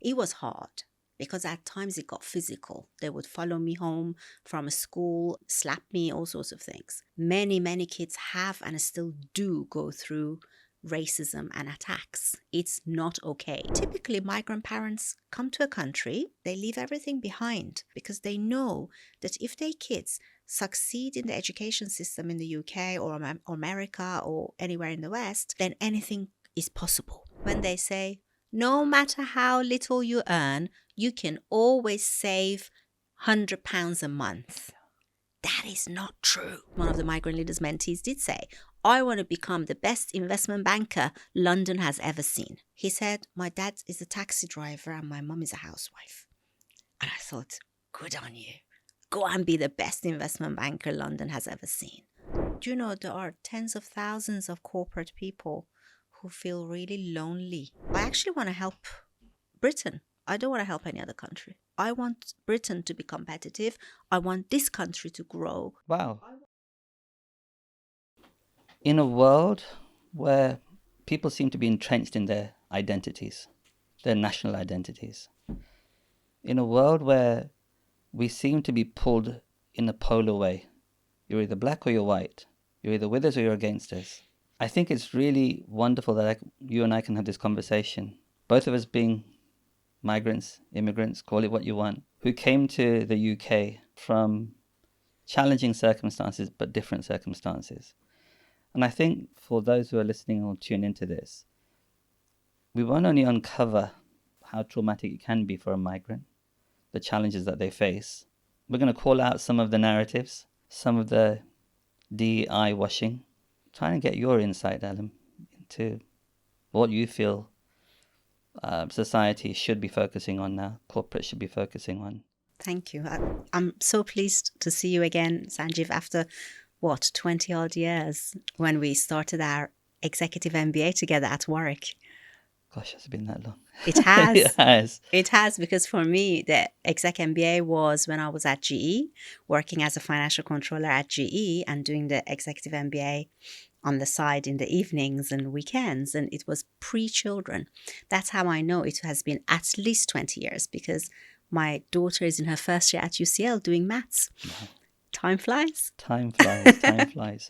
It was hard because at times it got physical. They would follow me home from school, slap me, all sorts of things. Many, many kids have and still do go through racism and attacks. It's not okay. Typically, migrant parents come to a country, they leave everything behind because they know that if their kids succeed in the education system in the UK or America or anywhere in the West, then anything is possible. When they say, no matter how little you earn, you can always save £100 a month. That is not true. One of the Migrant Leaders mentees did say, I want to become the best investment banker London has ever seen. He said, my dad is a taxi driver and my mum is a housewife. And I thought, good on you. Go and be the best investment banker London has ever seen. Do you know there are tens of thousands of corporate people who feel really lonely? I actually want to help Britain. I don't want to help any other country. I want Britain to be competitive. I want this country to grow. Wow. In a world where people seem to be entrenched in their identities, their national identities, in a world where we seem to be pulled in a polar way, you're either black or you're white, you're either with us or you're against us. I think it's really wonderful that you and I can have this conversation, both of us being migrants, immigrants, call it what you want, who came to the UK from challenging circumstances, but different circumstances. And I think for those who are listening or tune into this, we won't only uncover how traumatic it can be for a migrant, the challenges that they face. We're going to call out some of the narratives, some of the DEI washing, trying to get your insight, Elham, into what you feel society should be focusing on now, corporate should be focusing on. Thank you. I'm so pleased to see you again, Sanjiv, after 20 odd years when we started our executive MBA together at Warwick. Gosh, it's been that long. It has. It has. It has, because for me, the exec MBA was when I was at GE, working as a financial controller at GE and doing the executive MBA on the side in the evenings and weekends. And it was pre-children. That's how I know it has been at least 20 years, because my daughter is in her first year at UCL doing maths. Wow. Time flies. Time flies. Time flies.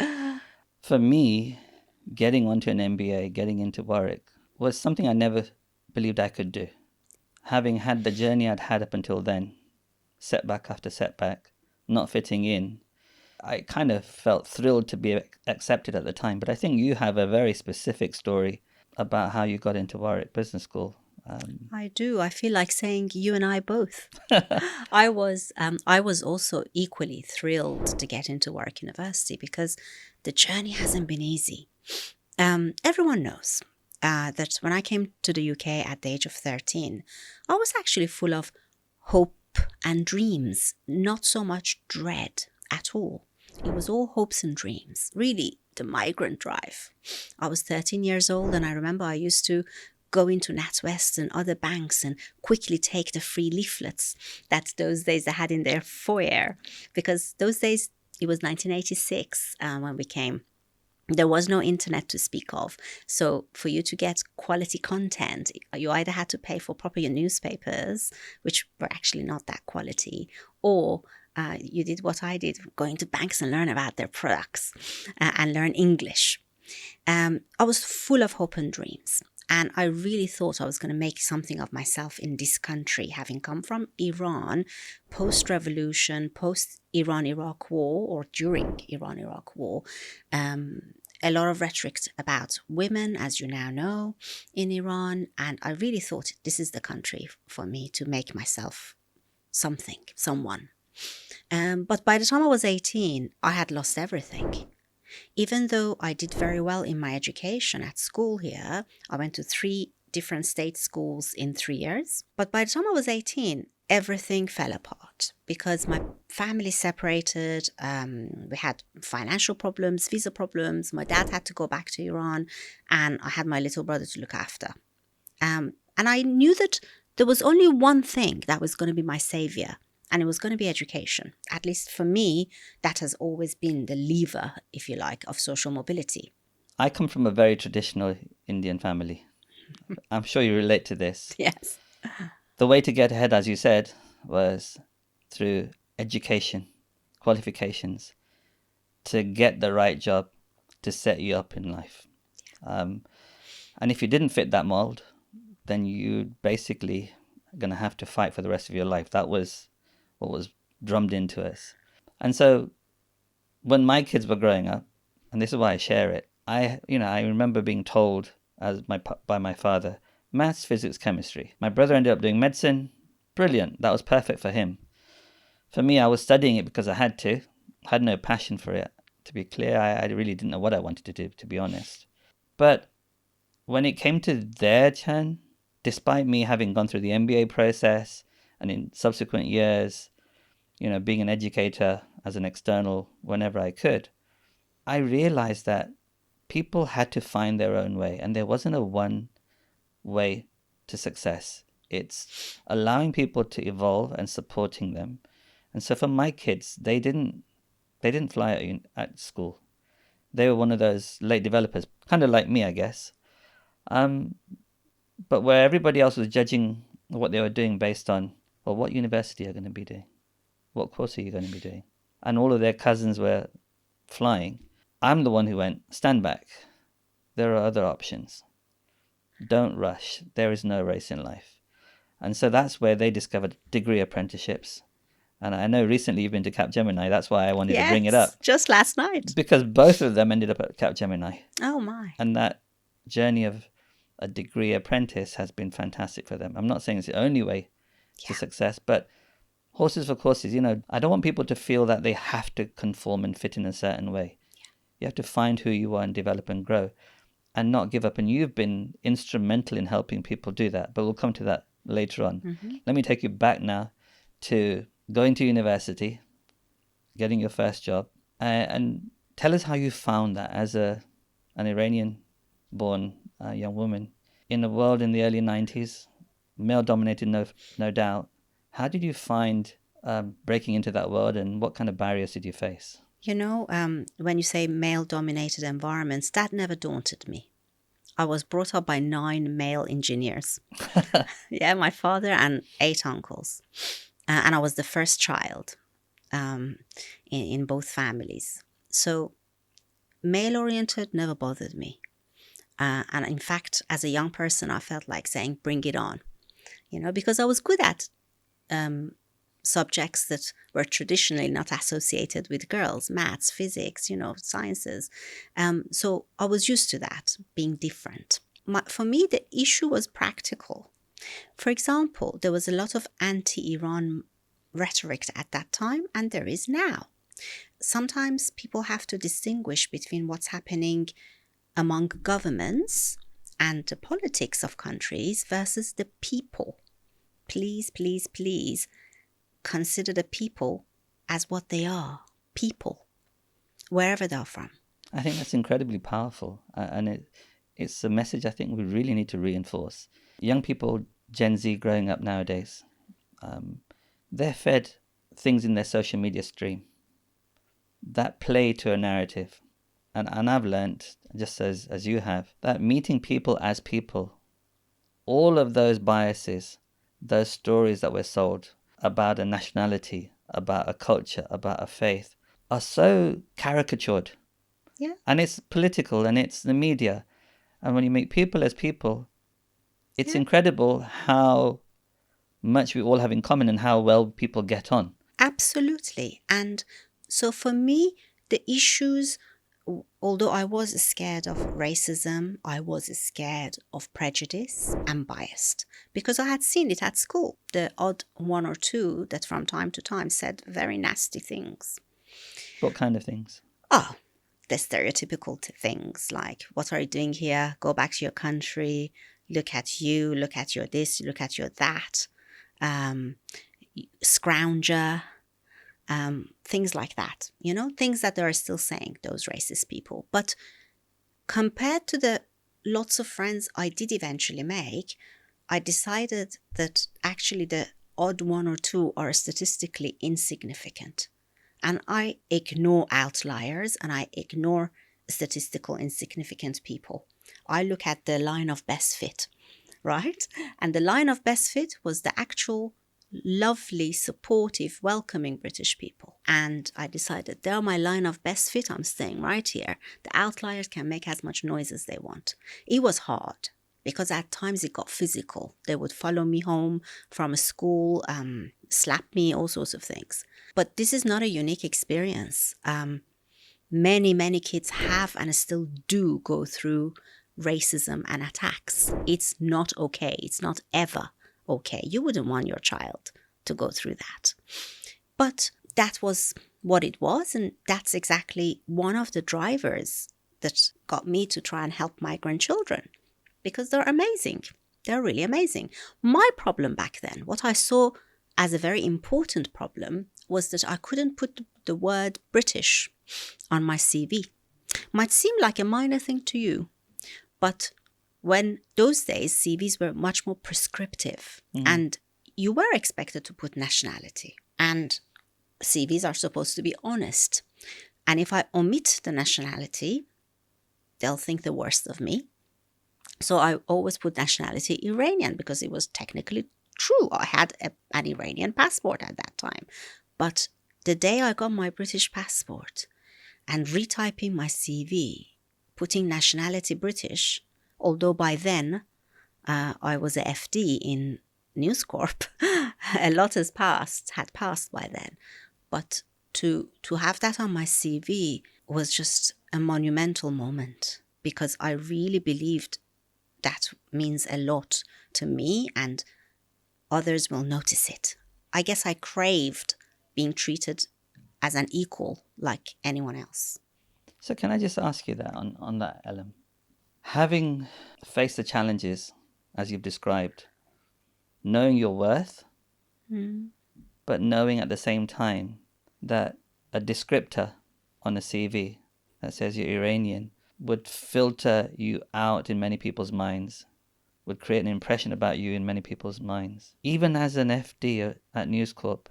For me, getting onto an MBA, getting into Warwick, was something I never believed I could do. Having had the journey I'd had up until then, setback after setback, not fitting in, I kind of felt thrilled to be accepted at the time. But I think you have a very specific story about how you got into Warwick Business School. I do. I feel like saying you and I both. I was also equally thrilled to get into Warwick University because the journey hasn't been easy. Everyone knows that when I came to the UK at the age of 13, I was actually full of hope and dreams, not so much dread at all. It was all hopes and dreams, really, the Migrant Drive. I was 13 years old, and I remember I used to go into NatWest and other banks and quickly take the free leaflets that those days they had in their foyer, because those days, it was 1986 when we came. There was no internet to speak of. So for you to get quality content, you either had to pay for proper newspapers, which were actually not that quality, or you did what I did, going to banks and learn about their products and learn English. I was full of hope and dreams. And I really thought I was going to make something of myself in this country, having come from Iran, post-revolution, post-Iran-Iraq war, or during Iran-Iraq war. A lot of rhetoric about women, as you now know, in Iran. And I really thought this is the country for me to make myself someone. But by the time I was 18, I had lost everything. Even though I did very well in my education at school here, I went to 3 different state schools in 3 years. But by the time I was 18, everything fell apart because my family separated. We had financial problems, visa problems. My dad had to go back to Iran, and I had my little brother to look after. And I knew that there was only one thing that was going to be my savior, and it was going to be education. At least for me, that has always been the lever, if you like, of social mobility. I come from a very traditional Indian family. I'm sure you relate to this. Yes. the way to get ahead, as you said, was through education, qualifications, to get the right job to set you up in life. And if you didn't fit that mold, then you basically going to have to fight for the rest of your life. That was what was drummed into us. And so when my kids were growing up, and this is why I share it, I remember being told by my father, maths, physics, chemistry. My brother ended up doing medicine. Brilliant. That was perfect for him. For me, I was studying it because I had to. I had no passion for it. To be clear, I really didn't know what I wanted to do, to be honest. But when it came to their turn, despite me having gone through the MBA process and in subsequent years, being an educator as an external whenever I could, I realized that people had to find their own way, and there wasn't a one way to success. It's allowing people to evolve and supporting them. And so for my kids, they didn't fly at school. They were one of those late developers, kind of like me, I guess. But where everybody else was judging what they were doing based on, well, what university are you going to be doing? What course are you going to be doing? And all of their cousins were flying. I'm the one who went, stand back. There are other options. Don't rush. There is no race in life. And so that's where they discovered degree apprenticeships. And I know recently you've been to Capgemini. That's why I wanted to bring it up. Just last night. Because both of them ended up at Capgemini. Oh, my. And that journey of a degree apprentice has been fantastic for them. I'm not saying it's the only way to success, but horses for courses, I don't want people to feel that they have to conform and fit in a certain way. Yeah. You have to find who you are and develop and grow and not give up. And you've been instrumental in helping people do that, but we'll come to that later on. Mm-hmm. Let me take you back now to going to university, getting your first job, and tell us how you found that as an Iranian-born young woman in a world in the early 90s, male-dominated, no doubt. How did you find breaking into that world, and what kind of barriers did you face? When you say male-dominated environments, that never daunted me. I was brought up by 9 male engineers. Yeah, my father and 8 uncles. And I was the first child in both families. So male-oriented never bothered me. And in fact, as a young person, I felt like saying, bring it on. Because I was good at subjects that were traditionally not associated with girls, maths, physics, sciences. So I was used to that, being different. For me, the issue was practical. For example, there was a lot of anti-Iran rhetoric at that time, and there is now. Sometimes people have to distinguish between what's happening among governments and the politics of countries versus the people. Please, please, please consider the people as what they are, people, wherever they're from. I think that's incredibly powerful, and it's a message I think we really need to reinforce. Young people, Gen Z growing up nowadays, they're fed things in their social media stream that play to a narrative. And I've learned, just as you have, that meeting people as people, all of those biases, those stories that were sold about a nationality, about a culture, about a faith, are so caricatured. Yeah. And it's political and it's the media. And when you meet people as people, it's incredible how much we all have in common and how well people get on. Absolutely. And so for me, the issues, although I was scared of racism, I was scared of prejudice and biased because I had seen it at school. The odd one or two that from time to time said very nasty things. What kind of things? Oh, the stereotypical things like, what are you doing here? Go back to your country. Look at you. Look at your this. Look at your that. Scrounger. Things like that, things that they are still saying, those racist people. But compared to the lots of friends I did eventually make, I decided that actually the odd one or two are statistically insignificant. And I ignore outliers and I ignore statistical insignificant people. I look at the line of best fit. right? And the line of best fit was the actual lovely, supportive, welcoming British people. And I decided they're my line of best fit. I'm staying right here. The outliers can make as much noise as they want. It was hard because at times it got physical. They would follow me home from school, slap me, all sorts of things. But this is not a unique experience. Many kids have and still do go through racism and attacks. It's not okay. It's not ever okay. You wouldn't want your child to go through that. But that was what it was. And that's exactly one of the drivers that got me to try and help migrant children, because they're amazing. They're really amazing. My problem back then, what I saw as a very important problem, was that I couldn't put the word British on my CV. Might seem like a minor thing to you, but when those days CVs were much more prescriptive, and you were expected to put nationality, and CVs are supposed to be honest. And if I omit the nationality, they'll think the worst of me. So I always put nationality Iranian because it was technically true. I had an Iranian passport at that time. But the day I got my British passport and retyping my CV, putting nationality British, although by then I was a FD in News Corp, a lot had passed by then. But to have that on my CV was just a monumental moment, because I really believed that means a lot to me and others will notice it. I guess I craved being treated as an equal like anyone else. So can I just ask you that on that, Elham? Having faced the challenges, as you've described, knowing your worth, but knowing at the same time that a descriptor on a CV that says you're Iranian would filter you out in many people's minds, would create an impression about you in many people's minds. Even as an FD at News Corp,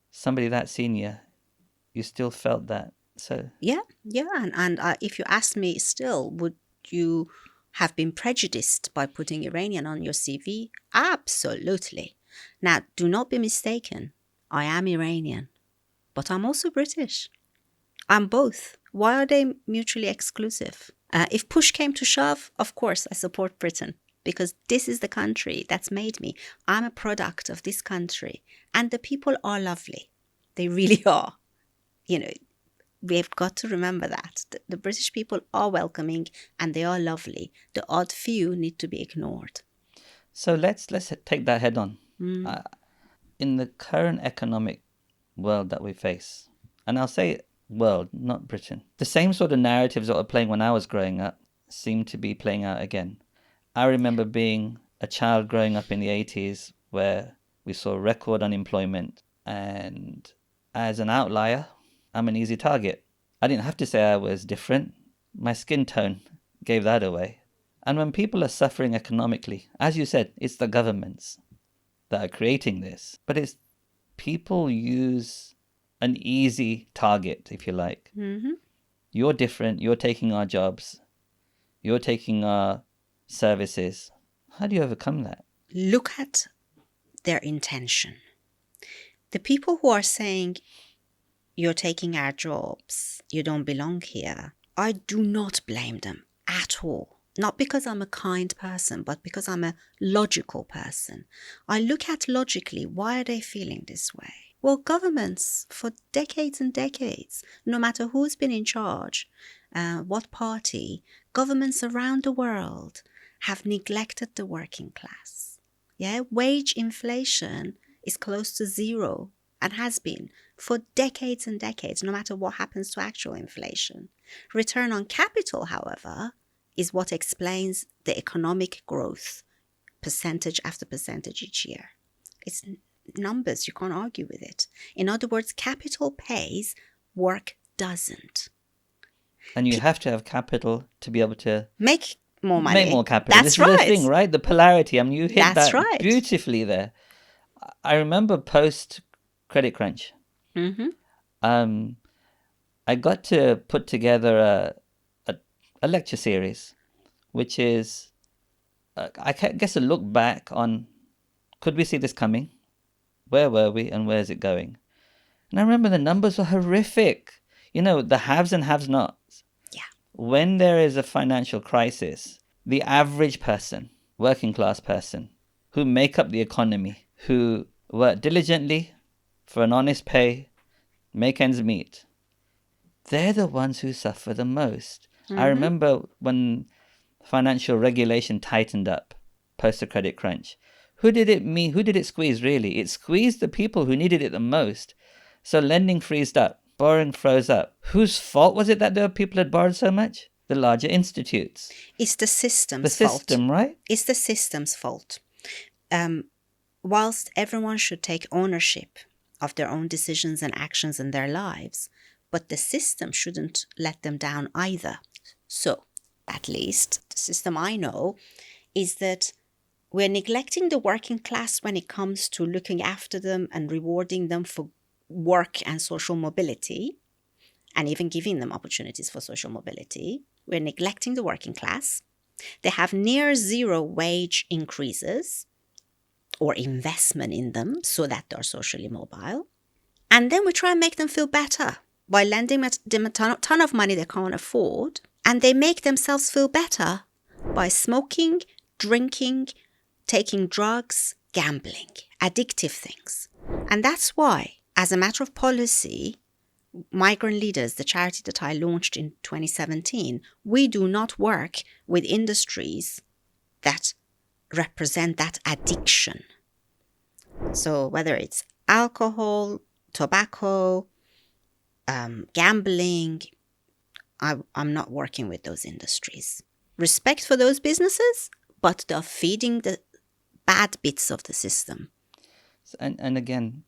somebody that senior, you still felt that. So yeah. And if you ask me still, would you have been prejudiced by putting Iranian on your CV? Absolutely. Now, do not be mistaken. I am Iranian, but I'm also British. I'm both. Why are they mutually exclusive? If push came to shove, of course, I support Britain, because this is the country that's made me. I'm a product of this country, and the people are lovely. They really are. You know, we've got to remember that. The British people are welcoming and they are lovely. The odd few need to be ignored. So let's take that head on. In the current economic world that we face, and I'll say world, not Britain, the same sort of narratives that were playing when I was growing up seem to be playing out again. I remember being a child growing up in the 80s where we saw record unemployment, and as an outlier, I'm an easy target. I didn't have to say I was different. My skin tone gave that away. And when people are suffering economically, as you said, it's the governments that are creating this. But it's people use an easy target, if you like. You're different. You're taking our jobs. You're taking our services. How do you overcome that? Look at their intention. The people who are saying, you're taking our jobs, you don't belong here, I do not blame them at all. Not because I'm a kind person, but because I'm a logical person. I look at logically, why are they feeling this way? Well, governments for decades and decades, no matter who's been in charge, what party, governments around the world have neglected the working class. Yeah, wage inflation is close to zero and has been for decades and decades, no matter what happens to actual inflation. Return on capital, however, is what explains the economic growth, percentage after percentage each year. It's numbers, you can't argue with it. In other words, capital pays, work doesn't. And you have to have capital to be able to make more money. Make more capital. That's this right. is the thing, right? The polarity. I mean, you hit That's that right. beautifully there. I remember post Credit Crunch. I got to put together a lecture series, which is I guess a look back on, could we see this coming? Where were we and where is it going? And I remember the numbers were horrific. The haves and have nots. Yeah. When there is a financial crisis, the average person, working class person, who make up the economy, who work diligently for an honest pay, make ends meet, they're the ones who suffer the most. I remember when financial regulation tightened up post the credit crunch. Who did it squeeze really? It squeezed the people who needed it the most. So lending freezed up, borrowing froze up. Whose fault was it that there were people that borrowed so much? The larger institutes. It's the system's The fault. system, right? It's the system's fault. Whilst everyone should take ownership of their own decisions and actions in their lives, but the system shouldn't let them down either. So, at least, the system I know is that we're neglecting the working class when it comes to looking after them and rewarding them for work and social mobility, and even giving them opportunities for social mobility. We're neglecting the working class. They have near zero wage increases or investment in them so that they're socially mobile. And then we try and make them feel better by lending them a ton of money they can't afford. And they make themselves feel better by smoking, drinking, taking drugs, gambling, addictive things. And that's why, as a matter of policy, Migrant Leaders, the charity that I launched in 2017, we do not work with industries that represent that addiction. So whether it's alcohol, tobacco, gambling, I'm not working with those industries. Respect for those businesses, but they're feeding the bad bits of the system. And again,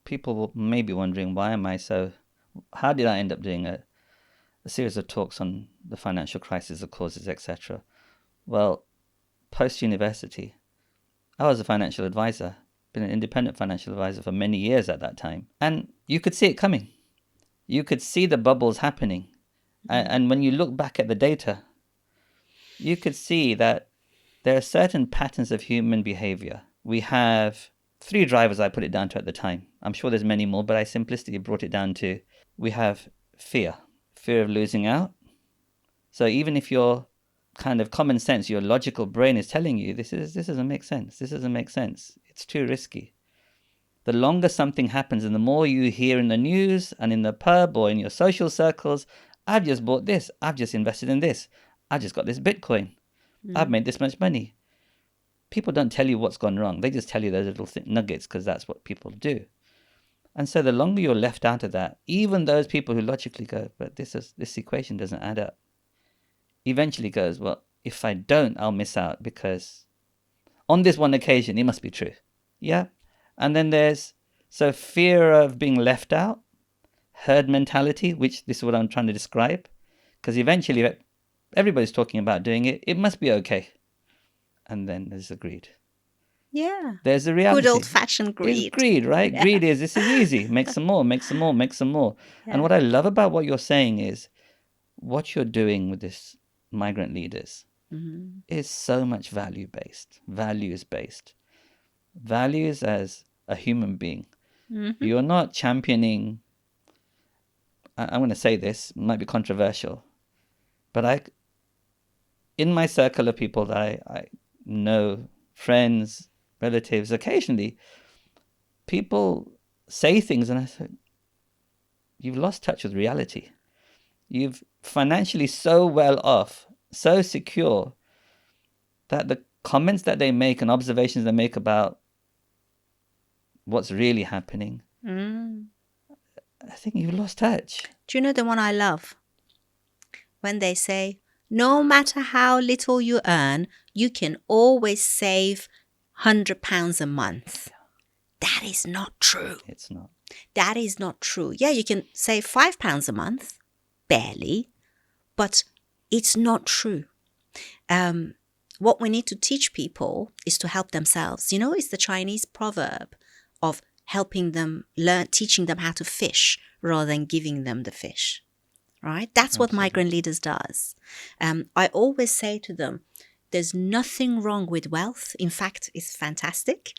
people may be wondering, how did I end up doing a series of talks on the financial crisis, the causes, etc.? Well, post-university, I was a financial advisor, been an independent financial advisor for many years at that time. And you could see it coming. You could see the bubbles happening. And when you look back at the data, you could see that there are certain patterns of human behavior. We have 3 drivers I put it down to at the time. I'm sure there's many more, but I simplistically brought it down to, we have fear of losing out. So even if your kind of common sense, your logical brain is telling you, this doesn't make sense. This doesn't make sense. It's too risky. The longer something happens and the more you hear in the news and in the pub or in your social circles, I've just bought this. I've just invested in this. I just got this Bitcoin. I've made this much money. People don't tell you what's gone wrong. They just tell you those little nuggets because that's what people do. And so the longer you're left out of that, even those people who logically go, but this equation doesn't add up, eventually goes, well, if I don't, I'll miss out because on this one occasion, it must be true. Yeah. And then there's fear of being left out, herd mentality, which this is what I'm trying to describe, because eventually everybody's talking about doing it. It must be okay. And then there's the greed. Yeah. There's the reality. Good old-fashioned greed. It's greed, right? Yeah. Greed is, this is easy. Make some more, make some more, make some more. Yeah. And what I love about what you're saying is what you're doing with this Migrant Leaders is so much values-based, values as a human being. You're not championing, I'm going to say this, it might be controversial, but in my circle of people that I know, friends, relatives, occasionally, people say things and I say, you've lost touch with reality. You've financially so well off, so secure, that the comments that they make and observations they make about what's really happening, I think you've lost touch. Do you know the one I love? When they say, no matter how little you earn, you can always save £100 a month. That is not true. It's not. That is not true. Yeah, you can save £5 a month, barely, but it's not true. What we need to teach people is to help themselves. You know, it's the Chinese proverb of helping them learn, teaching them how to fish rather than giving them the fish, right? That's what Migrant Leaders does. I always say to them, There's nothing wrong with wealth. In fact, it's fantastic.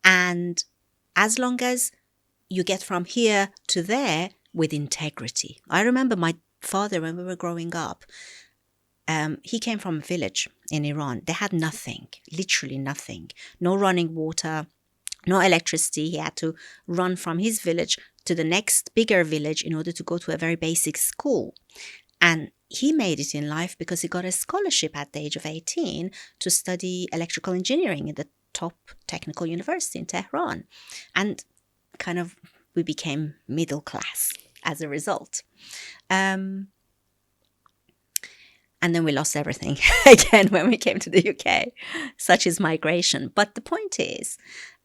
And as long as you get from here to there with integrity. I remember my father, when we were growing up, he came from a village in Iran. They had nothing, literally nothing. No running water, no electricity. He had to run from his village to the next bigger village in order to go to a very basic school. And he made it in life because he got a scholarship at the age of 18 to study electrical engineering at the top technical university in Tehran. And kind of we became middle class as a result. And then we lost everything again when we came to the UK. Such is migration. But the point is,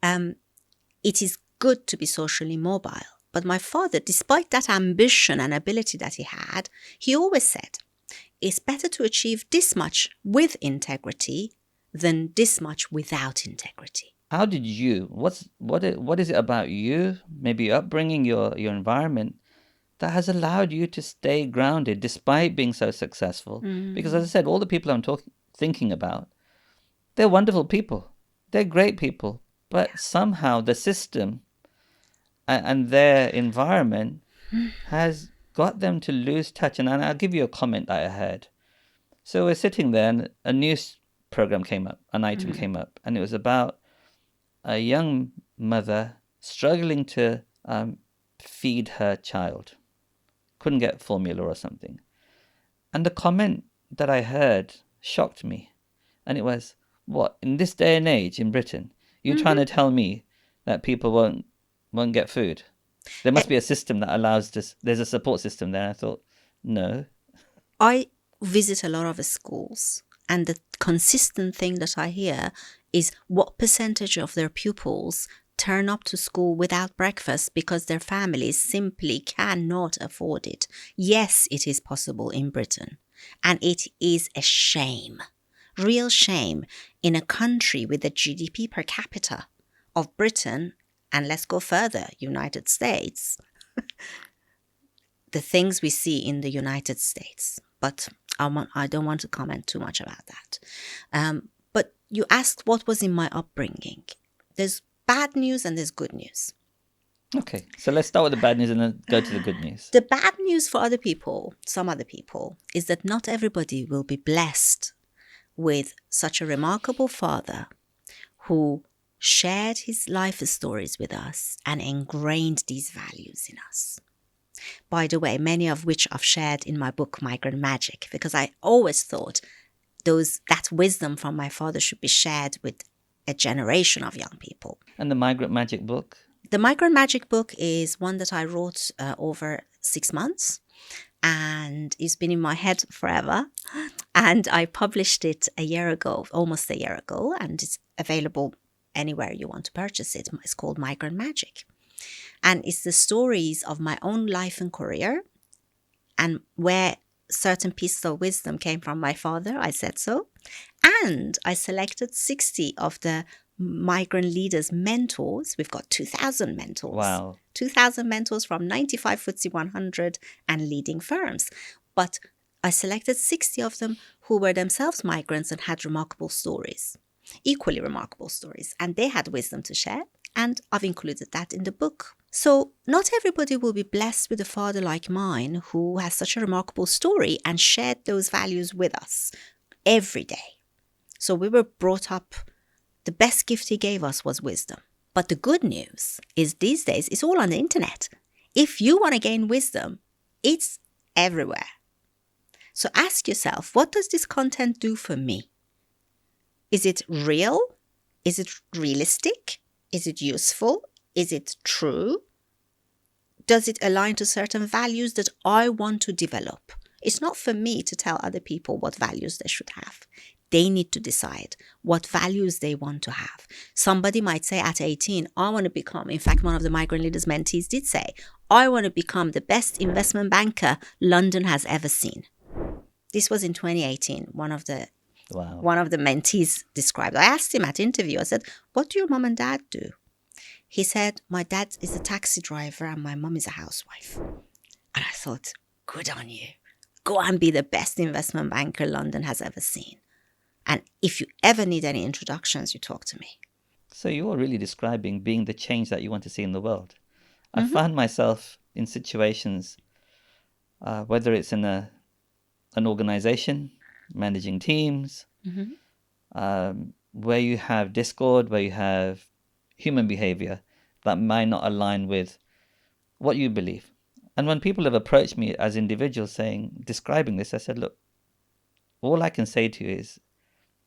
it is good to be socially mobile. But my father, despite that ambition and ability that he had, he always said, it's better to achieve this much with integrity than this much without integrity. How did you, what is it about you, maybe your upbringing, your environment, that has allowed you to stay grounded despite being so successful? Because as I said, all the people I'm thinking about, they're wonderful people. They're great people. But somehow the system and their environment has got them to lose touch. And I'll give you a comment that I heard. So we're sitting there and a news program came up, an item came up, and it was about a young mother struggling to feed her child. Couldn't get formula or something. And the comment that I heard shocked me. And it was, what, in this day and age in Britain, you're trying to tell me that people won't get food? There must be a system that allows this. There's a support system there. I thought, no. I visit a lot of schools, and the consistent thing that I hear is what percentage of their pupils turn up to school without breakfast because their families simply cannot afford it. Yes, it is possible in Britain, and it is a shame, real shame, in a country with a GDP per capita of Britain, and let's go further, United States. The things we see in the United States, but I don't want to comment too much about that. But you asked what was in my upbringing. There's bad news and there's good news. Okay, so let's start with the bad news and then go to the good news. The bad news for other people, some other people, is that not everybody will be blessed with such a remarkable father who shared his life stories with us and ingrained these values in us. By the way, many of which I've shared in my book, Migrant Magic, because I always thought that wisdom from my father should be shared with a generation of young people. And the Migrant Magic book? The Migrant Magic book is one that I wrote over 6 months, and it's been in my head forever. And I published it almost a year ago, and it's available anywhere you want to purchase it. It's called Migrant Magic. And it's the stories of my own life and career, and where certain pieces of wisdom came from my father, I said so. And I selected 60 of the Migrant Leaders mentors. We've got 2,000 mentors. Wow. 2,000 mentors from 95 FTSE 100 and leading firms. But I selected 60 of them who were themselves migrants and had remarkable stories, equally remarkable stories. And they had wisdom to share. And I've included that in the book. So not everybody will be blessed with a father like mine who has such a remarkable story and shared those values with us every day. So we were brought up, the best gift he gave us was wisdom. But the good news is these days it's all on the internet. If you want to gain wisdom, it's everywhere. So ask yourself, what does this content do for me? Is it real? Is it realistic? Is it useful? Is it true? Does it align to certain values that I want to develop? It's not for me to tell other people what values they should have. They need to decide what values they want to have. Somebody might say at 18, I want to become, in fact, one of the Migrant Leaders mentees did say, I want to become the best investment banker London has ever seen. This was in 2018, one of the mentees described. I asked him at interview, I said, what do your mom and dad do? He said, my dad is a taxi driver and my mom is a housewife. And I thought, good on you. Go and be the best investment banker London has ever seen. And if you ever need any introductions, you talk to me. So you're really describing being the change that you want to see in the world. I found myself in situations, whether it's in an organization, managing teams, where you have discord, where you have human behavior that might not align with what you believe. And when people have approached me as individuals describing this, I said, look, all I can say to you is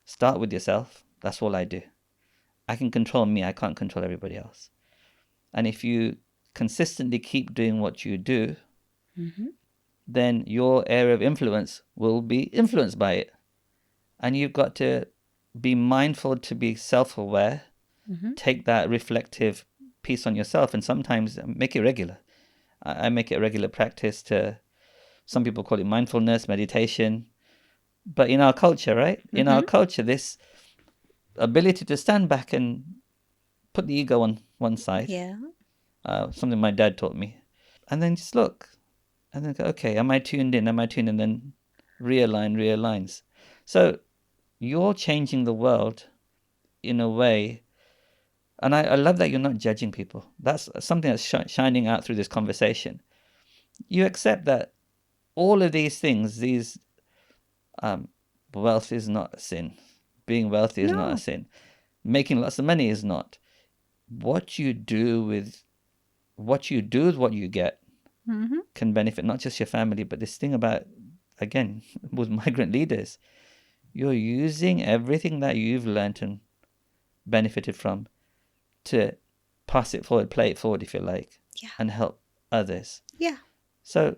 start with yourself. That's all I do. I can control me. I can't control everybody else. And if you consistently keep doing what you do, then your area of influence will be influenced by it. And you've got to be mindful to be self-aware, take that reflective piece on yourself, and sometimes make it regular. I make it a regular practice to, some people call it mindfulness, meditation. But in our culture, right? In our culture, this ability to stand back and put the ego on one side, something my dad taught me, and then just look, and then go, okay, am I tuned in? Am I tuned in? And then realigns. So you're changing the world in a way, and I love that you're not judging people. That's something that's shining out through this conversation. You accept that all of these things, wealth is not a sin. Being wealthy is not a sin. Making lots of money is not. What you do with what you get can benefit not just your family, but this thing about, again, with migrant leaders, you're using everything that you've learned and benefited from to pass it forward, play it forward, if you like, and help others. Yeah. So,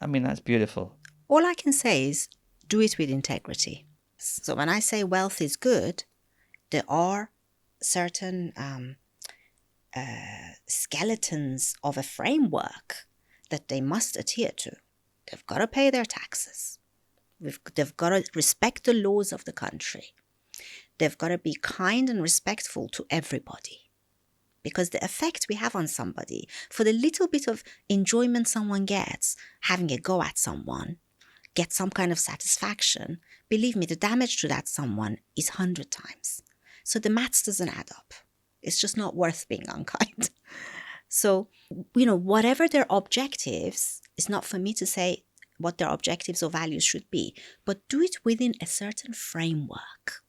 I mean, that's beautiful. All I can say is do it with integrity. So when I say wealth is good, there are certain skeletons of a framework that they must adhere to. They've got to pay their taxes. They've got to respect the laws of the country. They've got to be kind and respectful to everybody. Because the effect we have on somebody, for the little bit of enjoyment someone gets, having a go at someone, get some kind of satisfaction, believe me, the damage to that someone is 100 times. So the maths doesn't add up. It's just not worth being unkind. So, whatever their objectives, it's not for me to say what their objectives or values should be, but do it within a certain framework.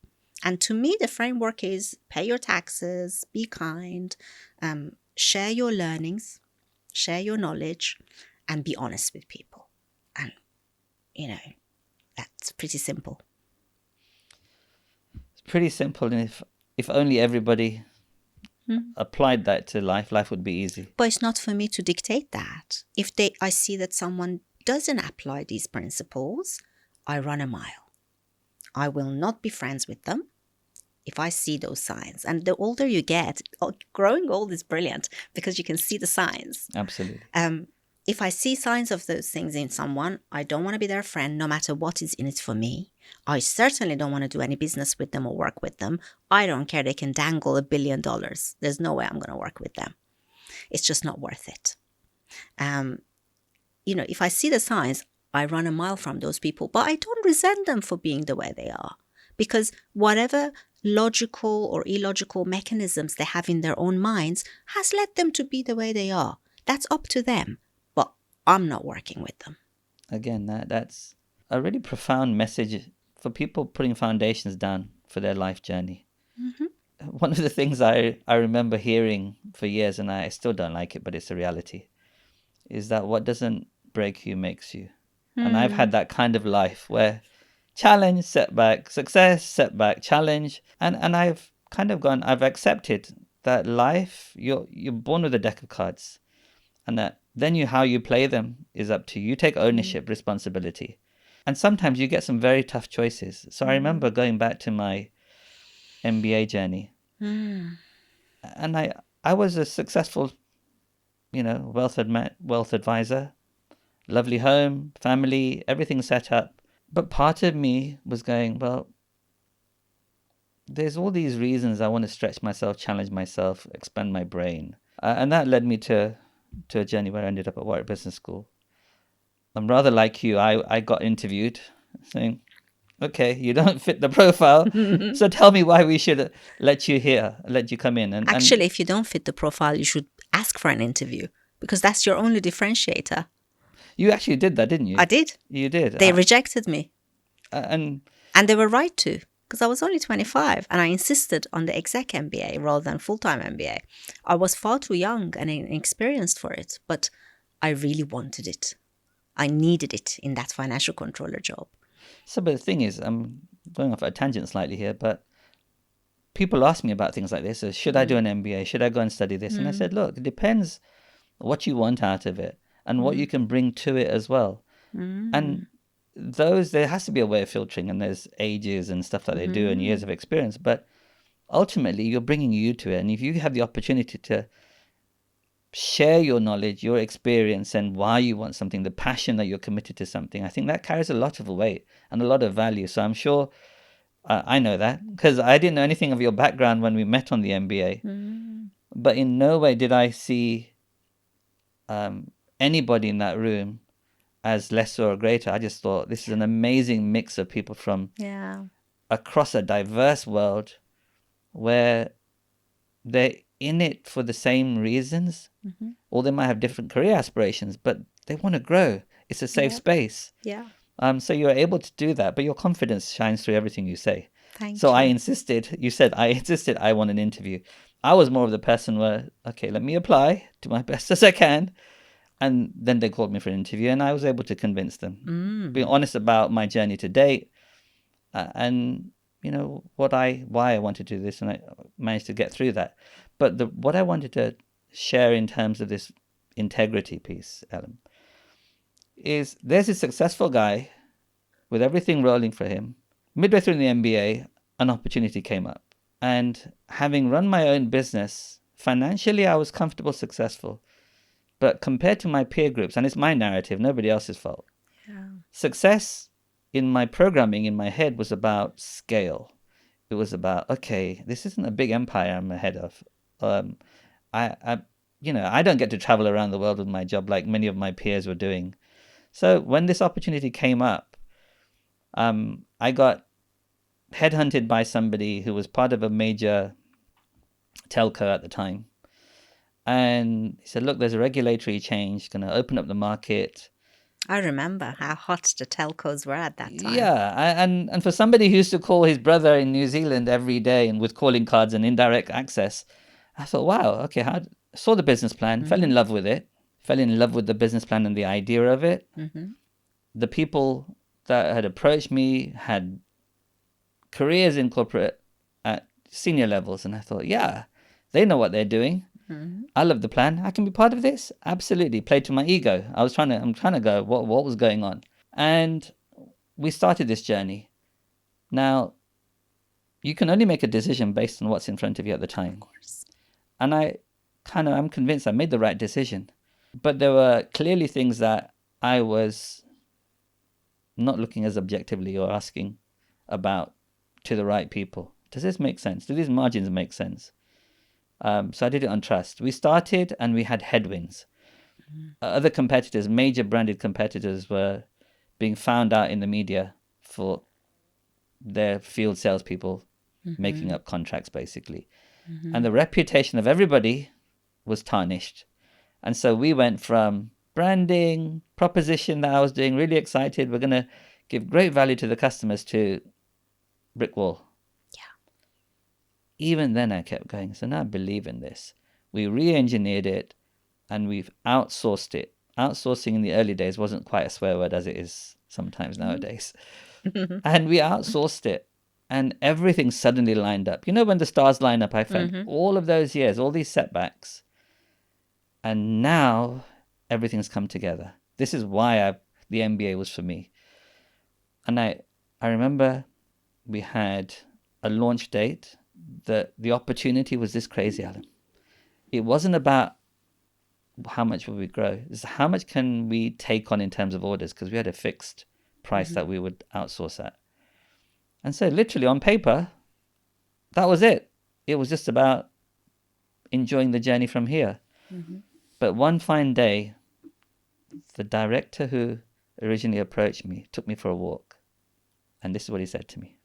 And to me, the framework is pay your taxes, be kind, share your learnings, share your knowledge, and be honest with people. And, that's pretty simple. It's pretty simple. And if only everybody applied that to life, life would be easy. But it's not for me to dictate that. If I see that someone doesn't apply these principles, I run a mile. I will not be friends with them if I see those signs. And the older you get, growing old is brilliant because you can see the signs. Absolutely. If I see signs of those things in someone, I don't want to be their friend no matter what is in it for me. I certainly don't want to do any business with them or work with them. I don't care. They can dangle $1 billion. There's no way I'm going to work with them. It's just not worth it. If I see the signs, I run a mile from those people, but I don't resent them for being the way they are, because whatever logical or illogical mechanisms they have in their own minds has led them to be the way they are. That's up to them, but I'm not working with them. Again, that's a really profound message for people putting foundations down for their life journey. One of the things I remember hearing for years, and I still don't like it, but it's a reality, is that what doesn't break you makes you. And I've had that kind of life where challenge, setback, success, setback, challenge. And I've kind of I've accepted that life, you're born with a deck of cards. And that then how you play them is up to you. You take ownership, responsibility. And sometimes you get some very tough choices. So I remember going back to my MBA journey. And I was a successful, wealth advisor, lovely home, family, everything set up. But part of me was going, well, there's all these reasons I want to stretch myself, challenge myself, expand my brain. And that led me to a journey where I ended up at Warwick Business School. I'm rather like you. I got interviewed saying, okay, you don't fit the profile. So tell me why we should let you come in. And Actually, if you don't fit the profile, you should ask for an interview because that's your only differentiator. you actually did that, didn't you? I did. You did. They rejected me. And And they were right to, because I was only 25 and I insisted on the exec MBA rather than full-time MBA. I was far too young and inexperienced for it, but I really wanted it. I needed it in that financial controller job. so, but the thing is, I'm going off a tangent slightly here, but people ask me about things like this. So should I do an MBA? Should I go and study this? And I said, look, it depends what you want out of it and what you can bring to it as well. And there has to be a way of filtering, and there's ages and stuff that they do and years of experience. But ultimately, you're bringing you to it. And if you have the opportunity to share your knowledge, your experience, and why you want something, the passion that you're committed to something, I think that carries a lot of weight and a lot of value. So I'm sure I know that because I didn't know anything of your background when we met on the MBA. But in no way did I see anybody in that room as lesser or greater. I just thought this is an amazing mix of people from across a diverse world where they're in it for the same reasons, or they might have different career aspirations, but they want to grow. It's a safe space. Yeah. So you're able to do that, but your confidence shines through everything you say. Thank So you. I insisted I want an interview. I was more of the person where, okay, let me apply to my best as I can. And then they called me for an interview and I was able to convince them, being honest about my journey to date, and you know why I wanted to do this, and I managed to get through that. But what I wanted to share in terms of this integrity piece, Elham, is there's a successful guy with everything rolling for him. Midway through the MBA, an opportunity came up. And having run my own business, financially I was comfortable, successful. But compared to my peer groups, and it's my narrative, nobody else's fault. Success in my programming in my head was about scale. It was about, okay, this isn't a big empire I'm ahead of. I don't get to travel around the world with my job like many of my peers were doing. So when this opportunity came up, I got headhunted by somebody who was part of a major telco at the time. And he said, look, there's a regulatory change going to open up the market. I remember how hot the telcos were at that time. Yeah, and for somebody who used to call his brother in New Zealand every day and with calling cards and indirect access, I thought, wow, okay, saw the business plan, fell in love with it, fell in love with the business plan and the idea of it. The people that had approached me had careers in corporate at senior levels, and I thought, yeah, they know what they're doing. I love the plan. I can be part of this. Absolutely. Played to my ego. I'm trying to go, what was going on? And we started this journey. Now, you can only make a decision based on what's in front of you at the time. Of course. And I'm convinced I made the right decision. But there were clearly things that I was not looking as objectively or asking about to the right people. Does this make sense? Do these margins make sense? So I did it on trust. We started and we had headwinds. Other competitors, major branded competitors, were being found out in the media for their field salespeople making up contracts, basically. And the reputation of everybody was tarnished. And so we went from branding, proposition that I was doing, really excited, we're going to give great value to the customers, to brick wall. Even then I kept going, so now I believe in this. We re-engineered it and we've outsourced it. Outsourcing in the early days wasn't quite a swear word as it is sometimes nowadays. And we outsourced it and everything suddenly lined up. You know, when the stars line up, I found all of those years, all these setbacks. And now everything's come together. This is why the MBA was for me. And I remember we had a launch date. The opportunity was this crazy, Elham. It wasn't about how much will we grow. It's how much can we take on in terms of orders, because we had a fixed price that we would outsource at. And so literally on paper, that was it. It was just about enjoying the journey from here. But one fine day, the director who originally approached me took me for a walk. And this is what he said to me.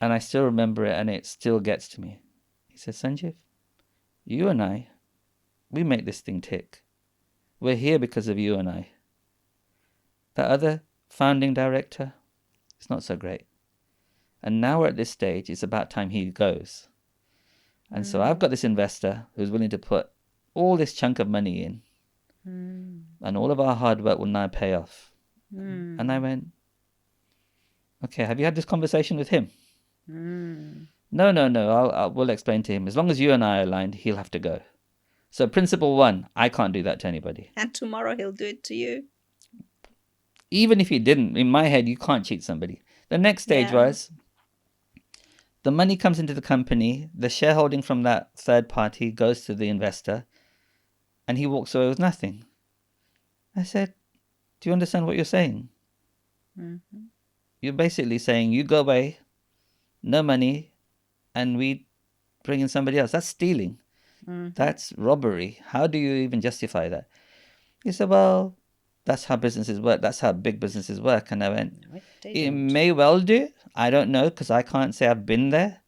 And I still remember it, and it still gets to me. He said, Sanjiv, you and I, we make this thing tick. We're here because of you and I. That other founding director, it's not so great. And now we're at this stage, it's about time he goes. And so I've got this investor who's willing to put all this chunk of money in. And all of our hard work will now pay off. And I went, okay, have you had this conversation with him? No, we'll explain to him. As long as you and I are aligned, he'll have to go. So principle one, I can't do that to anybody. And tomorrow he'll do it to you. Even if he didn't, in my head, you can't cheat somebody. The next stage was, the money comes into the company, the shareholding from that third party goes to the investor, and he walks away with nothing. I said, do you understand what you're saying? You're basically saying, you go away, no money, and we bring in somebody else. That's stealing. That's robbery. How do you even justify that? He said, well, that's how businesses work. That's how big businesses work. And I went, it may well do. I don't know, because I can't say I've been there.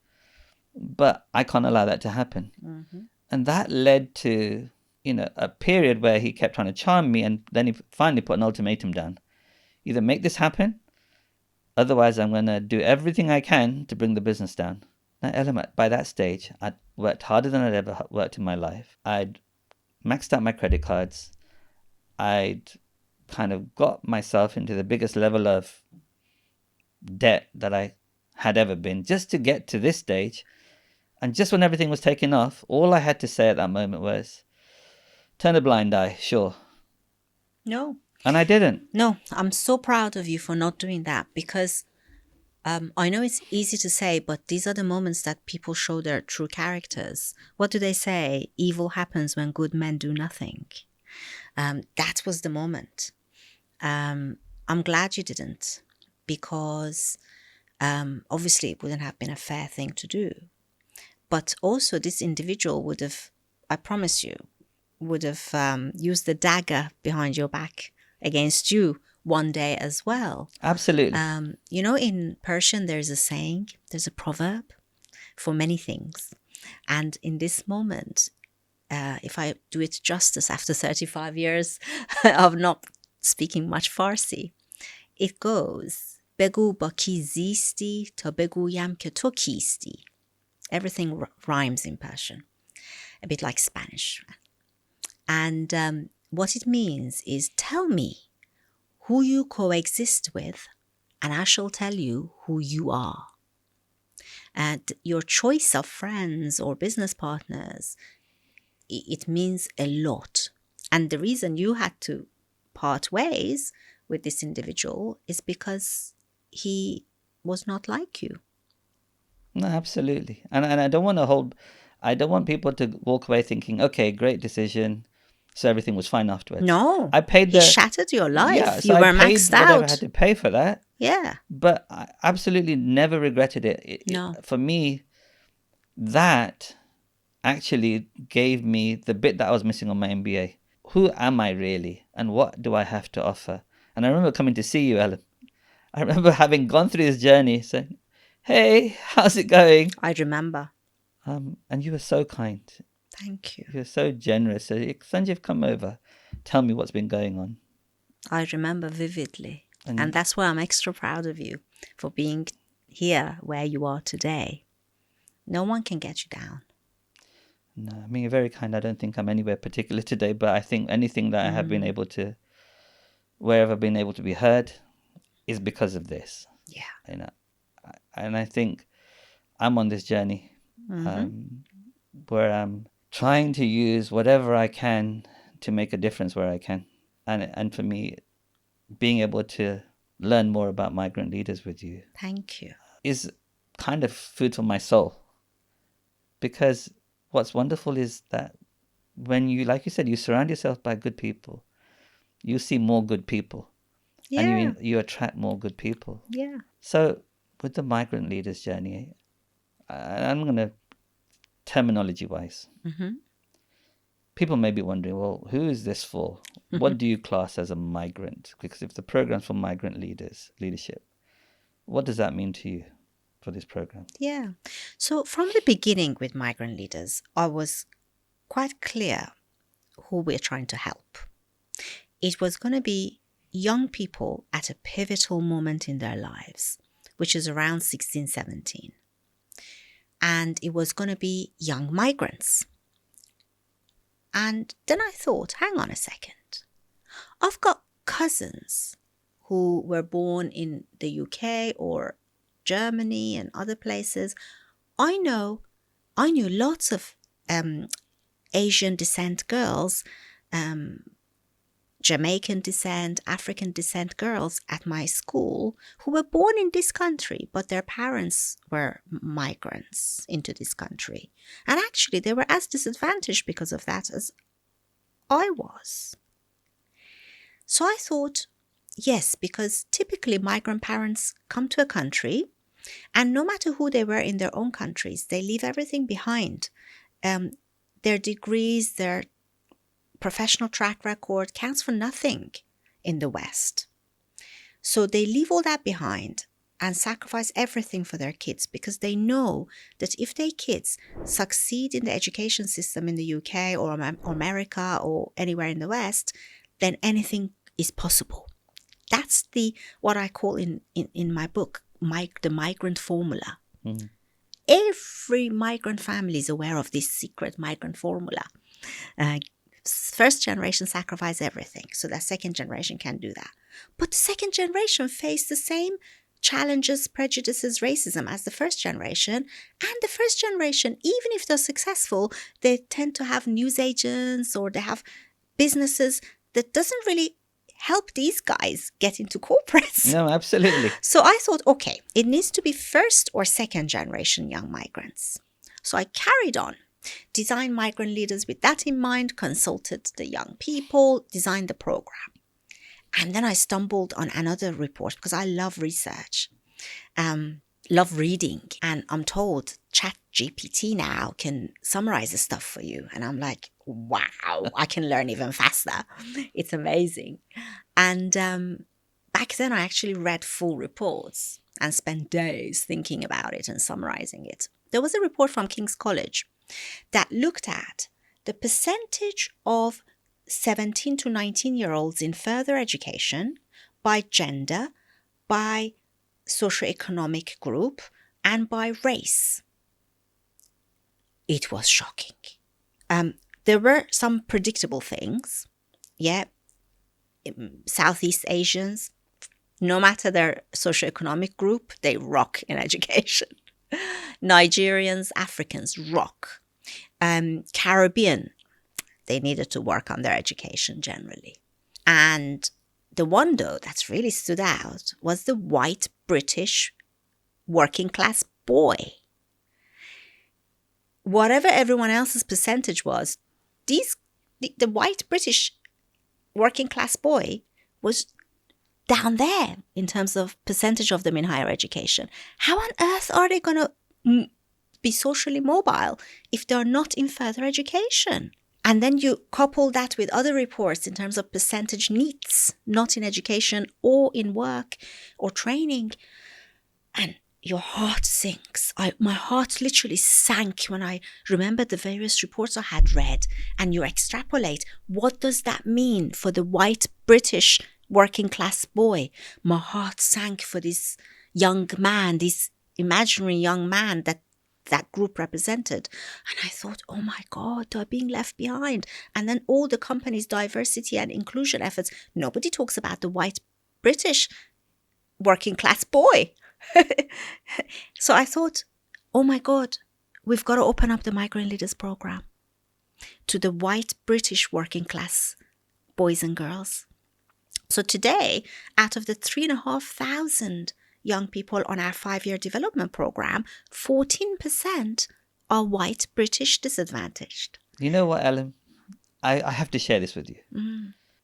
But I can't allow that to happen. And that led to, a period where he kept trying to charm me. And then he finally put an ultimatum down. Either make this happen, otherwise I'm going to do everything I can to bring the business down. Now, Elham, by that stage, I'd worked harder than I'd ever worked in my life. I'd maxed out my credit cards. I'd kind of got myself into the biggest level of debt that I had ever been, just to get to this stage. And just when everything was taking off, all I had to say at that moment was, turn a blind eye, sure. No. And I didn't. No, I'm so proud of you for not doing that, because I know it's easy to say, but these are the moments that people show their true characters. What do they say? Evil happens when good men do nothing. That was the moment. I'm glad you didn't, because obviously it wouldn't have been a fair thing to do. But also this individual would have, I promise you, would have used the dagger behind your back against you one day as well. Absolutely. In Persian, there's a saying, there's a proverb for many things. And in this moment, if I do it justice after 35 years of not speaking much Farsi, it goes, Begu ba ki zisti ta beguyam ke to kisti. Everything rhymes in Persian, a bit like Spanish. And what it means is, tell me who you coexist with, and I shall tell you who you are. And your choice of friends or business partners, it means a lot. And the reason you had to part ways with this individual is because he was not like you. No, absolutely. And I don't want people to walk away thinking, okay, great decision, so everything was fine afterwards. No, I paid he shattered your life. Yeah, so you were I paid maxed whatever out. I had to pay for that. Yeah. But I absolutely never regretted it. No. For me, that actually gave me the bit that I was missing on my MBA. Who am I really? And what do I have to offer? And I remember coming to see you, Elham. I remember having gone through this journey saying, hey, how's it going? I remember. And you were so kind. Thank you. You were so generous. So, Sanjiv, come over. Tell me what's been going on. I remember vividly. And that's why I'm extra proud of you for being here where you are today. No one can get you down. No, I mean, you're very kind. I don't think I'm anywhere particular today, but I think anything that I have been able to, wherever I've been able to be heard, is because of this. Yeah. And I think I'm on this journey where I'm trying to use whatever I can to make a difference where I can. And for me, being able to learn more about migrant leaders with you. Thank you. Is kind of food for my soul. Because what's wonderful is that when you, like you said, you surround yourself by good people, you see more good people. Yeah. And you attract more good people. Yeah. So with the migrant leaders journey, I'm going to, terminology-wise, people may be wondering, well, who is this for? What do you class as a migrant? Because if the program's for migrant leadership, what does that mean to you for this program? Yeah. So from the beginning with Migrant Leaders, I was quite clear who we're trying to help. It was going to be young people at a pivotal moment in their lives, which is around 16, 17. And it was going to be young migrants. And then I thought, hang on a second. I've got cousins who were born in the UK or Germany and other places. I knew lots of Asian descent girls, Jamaican descent, African descent girls at my school who were born in this country, but their parents were migrants into this country. And actually, they were as disadvantaged because of that as I was. So I thought, yes, because typically migrant parents come to a country, and no matter who they were in their own countries, they leave everything behind. Their degrees, their professional track record counts for nothing in the West. So they leave all that behind and sacrifice everything for their kids because they know that if their kids succeed in the education system in the UK or America or anywhere in the West, then anything is possible. That's what I call in my book, the migrant formula. Mm. Every migrant family is aware of this secret migrant formula. First generation sacrifice everything so that second generation can do that. But the second generation face the same challenges, prejudices, racism as the first generation. And the first generation, even if they're successful, they tend to have newsagents or they have businesses that doesn't really help these guys get into corporates. No, absolutely. So I thought, okay, it needs to be first or second generation young migrants. So I carried on, designed Migrant Leaders with that in mind, consulted the young people, designed the program. And then I stumbled on another report because I love research, love reading. And I'm told ChatGPT now can summarize the stuff for you. And I'm like, wow, I can learn even faster. It's amazing. And back then I actually read full reports and spent days thinking about it and summarizing it. There was a report from King's College that looked at the percentage of 17 to 19-year-olds in further education by gender, by socioeconomic group, and by race. It was shocking. There were some predictable things. Yeah, Southeast Asians, no matter their socioeconomic group, they rock in education. Nigerians, Africans rock. Caribbean, they needed to work on their education generally. And the one, though, that's really stood out was the white British working class boy. Whatever everyone else's percentage was, the white British working class boy was down there in terms of percentage of them in higher education. How on earth are they going to be socially mobile if they're not in further education? And then you couple that with other reports in terms of percentage neets, not in education or in work or training. And your heart sinks. My heart literally sank when I remembered the various reports I had read. And you extrapolate, what does that mean for the white British working class boy? My heart sank for this young man, this imaginary young man that group represented. And I thought, oh my God, they're being left behind. And then all the company's diversity and inclusion efforts, nobody talks about the white British working class boy. So I thought, oh my God, we've got to open up the Migrant Leaders program to the white British working class boys and girls. So today, out of the 3,500 young people on our 5-year development program, 14% are white British disadvantaged. You know what, Elham? I have to share this with you.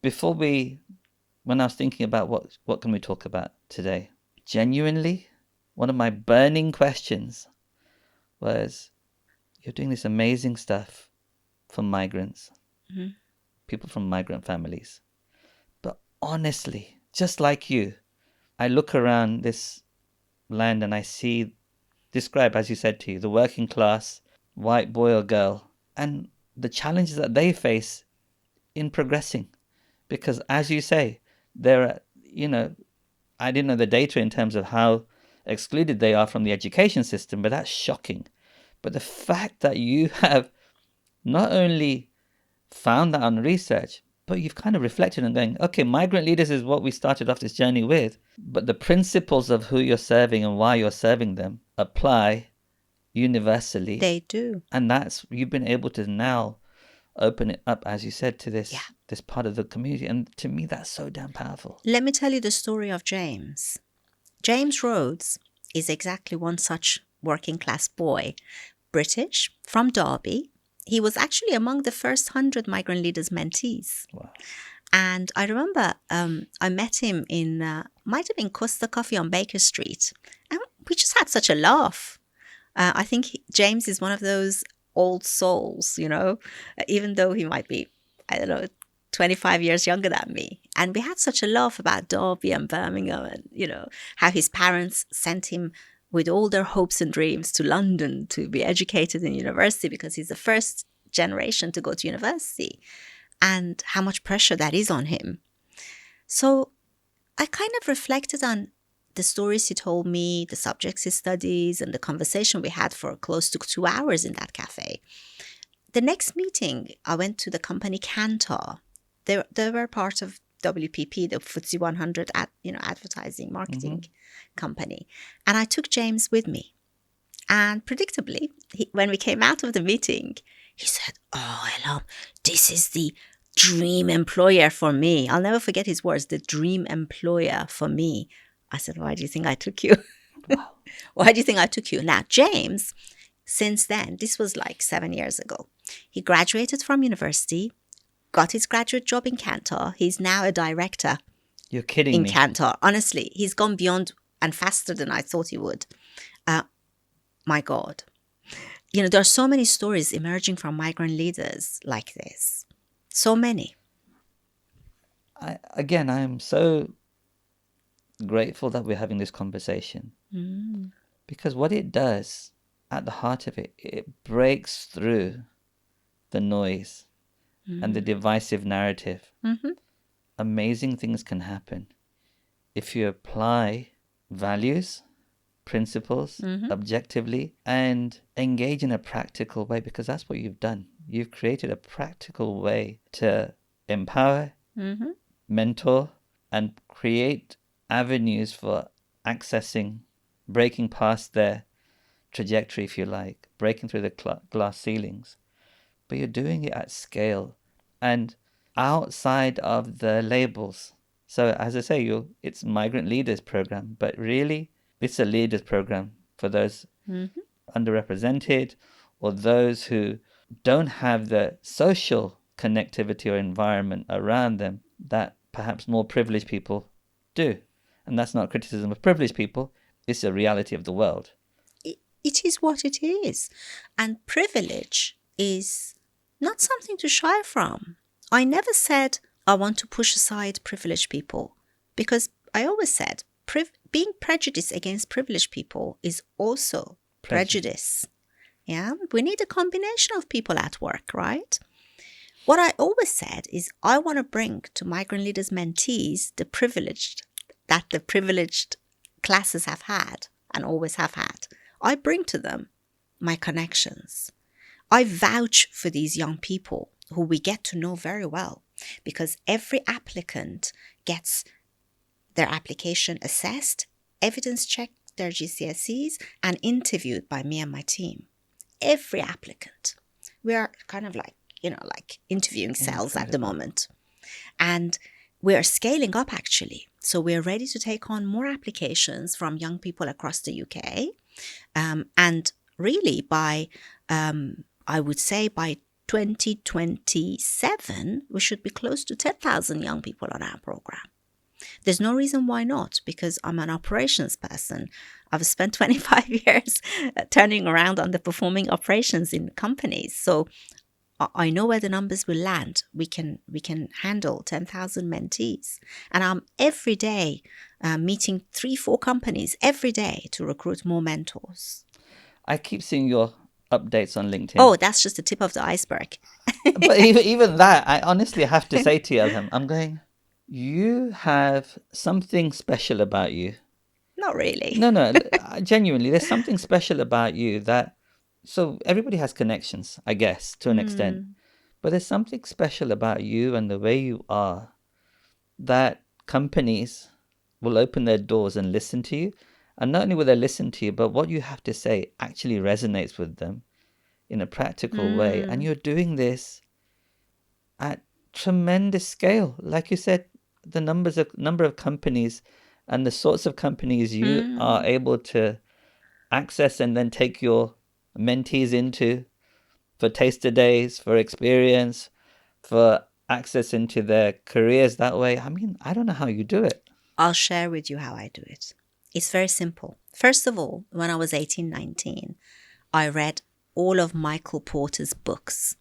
Before when I was thinking about what can we talk about today, genuinely, one of my burning questions was, you're doing this amazing stuff for migrants. people from migrant families. But honestly, just like you, I look around this land and I see, describe, as you said to you, the working class white boy or girl and the challenges that they face in progressing. Because as you say, there are, I didn't know the data in terms of how excluded they are from the education system, but that's shocking. But the fact that you have not only found that on research, but you've kind of reflected and going, okay, migrant leaders is what we started off this journey with, but the principles of who you're serving and why you're serving them apply universally. They do. And that's, you've been able to now open it up, as you said, to this this part of the community. And to me, that's so damn powerful. Let me tell you the story of James. James Rhodes is exactly one such working class boy, British, from Derby. He was actually among the first 100 Migrant Leaders mentees. Wow. And I remember I met him in, might have been Costa Coffee on Baker Street. And we just had such a laugh. I think James is one of those old souls, even though he might be, 25 years younger than me. And we had such a laugh about Derby and Birmingham and, how his parents sent him with all their hopes and dreams to London to be educated in university because he's the first generation to go to university, and how much pressure that is on him. So I kind of reflected on the stories he told me, the subjects he studies, and the conversation we had for close to 2 hours in that cafe. The next meeting, I went to the company Kantar. They were part of WPP, the FTSE 100 advertising marketing company. And I took James with me. And predictably, when we came out of the meeting, he said, "Oh, Elham, this is the dream employer for me." I'll never forget his words, the dream employer for me. I said, "Why do you think I took you?" Wow. Why do you think I took you? Now, James, since then, this was like 7 years ago, he graduated from university, got his graduate job in Kantar. He's now a director. You're kidding in me. Kantar. Honestly, he's gone beyond and faster than I thought he would. My God. There are so many stories emerging from migrant leaders like this. So many. I'm so grateful that we're having this conversation. Because what it does, at the heart of it, it breaks through the noise and the divisive narrative. Amazing things can happen if you apply values, principles, objectively, and engage in a practical way, because that's what you've done. You've created a practical way to empower, mentor, and create avenues for accessing, breaking past their trajectory, if you like, breaking through the glass ceilings. But you're doing it at scale and outside of the labels. So as I say, it's Migrant Leaders program, but really it's a leaders program for those underrepresented or those who don't have the social connectivity or environment around them that perhaps more privileged people do. And that's not criticism of privileged people, it's a reality of the world. It is what it is. And privilege is not something to shy from. I never said I want to push aside privileged people, because I always said being prejudiced against privileged people is also prejudice. Yeah, we need a combination of people at work, right? What I always said is I want to bring to Migrant Leaders mentees the privileged classes have had and always have had. I bring to them my connections. I vouch for these young people who we get to know very well, because every applicant gets their application assessed, evidence checked, their GCSEs, and interviewed by me and my team. Every applicant. We are kind of like interviewing cells at the moment. And we are scaling up, actually. So we're ready to take on more applications from young people across the UK. And really by, I would say by 2027, we should be close to 10,000 young people on our program. There's no reason why not, because I'm an operations person. I've spent 25 years turning around underperforming operations in companies. So I know where the numbers will land. We can handle 10,000 mentees. And I'm every day meeting 3-4 companies every day to recruit more mentors. I keep seeing your updates on LinkedIn. Oh, that's just the tip of the iceberg. But even that, I honestly have to say to you, Elham, I'm going, you have something special about you. Not really. No, genuinely, there's something special about you that, so everybody has connections, I guess, to an extent. But there's something special about you and the way you are that companies will open their doors and listen to you. And not only will they listen to you, but what you have to say actually resonates with them in a practical way. And you're doing this at tremendous scale. Like you said, the number of companies and the sorts of companies you are able to access and then take your mentees into for taster days, for experience, for access into their careers that way. I mean, I don't know how you do it. I'll share with you how I do it. It's very simple. First of all, when I was 18, 19, I read all of Michael Porter's books.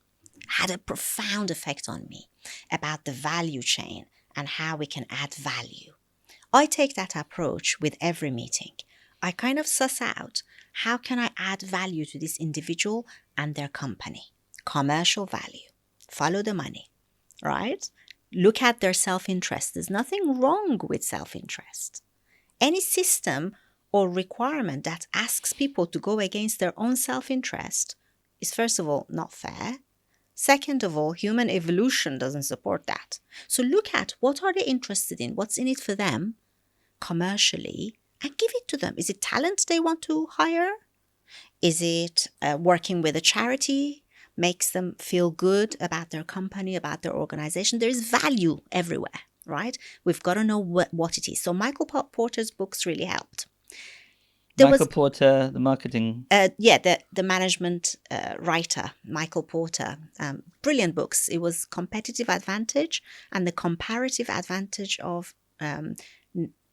Had a profound effect on me about the value chain and how we can add value. I take that approach with every meeting. I kind of suss out, how can I add value to this individual and their company? Commercial value. Follow the money, right? Look at their self-interest. There's nothing wrong with self-interest. Any system or requirement that asks people to go against their own self-interest is, first of all, not fair. Second of all, human evolution doesn't support that. So look at what are they interested in, what's in it for them commercially, and give it to them. Is it talent they want to hire? Is it working with a charity? Makes them feel good about their company, about their organization. There is value everywhere, right? We've got to know what it is. So Michael Porter's books really helped. Michael Porter, the marketing... the management writer, Michael Porter. Brilliant books. It was Competitive Advantage and the Comparative Advantage of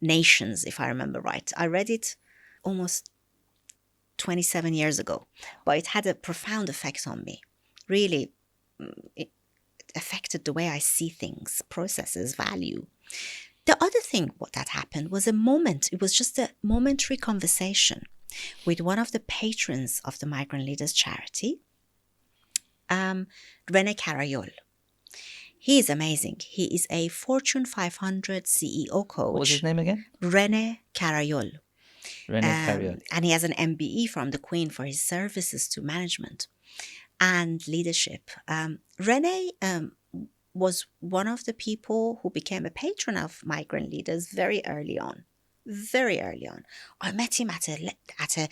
Nations, if I remember right. I read it almost 27 years ago, but it had a profound effect on me. Really, it affected the way I see things, processes, value. The other thing that happened was a moment. It was just a momentary conversation with one of the patrons of the Migrant Leaders charity, Rene Carayol. He is amazing. He is a Fortune 500 CEO coach. What was his name again? Rene Carayol. Rene Carayol. And he has an MBE from the Queen for his services to management and leadership. Rene was one of the people who became a patron of Migrant Leaders very early on. Very early on. I met him at a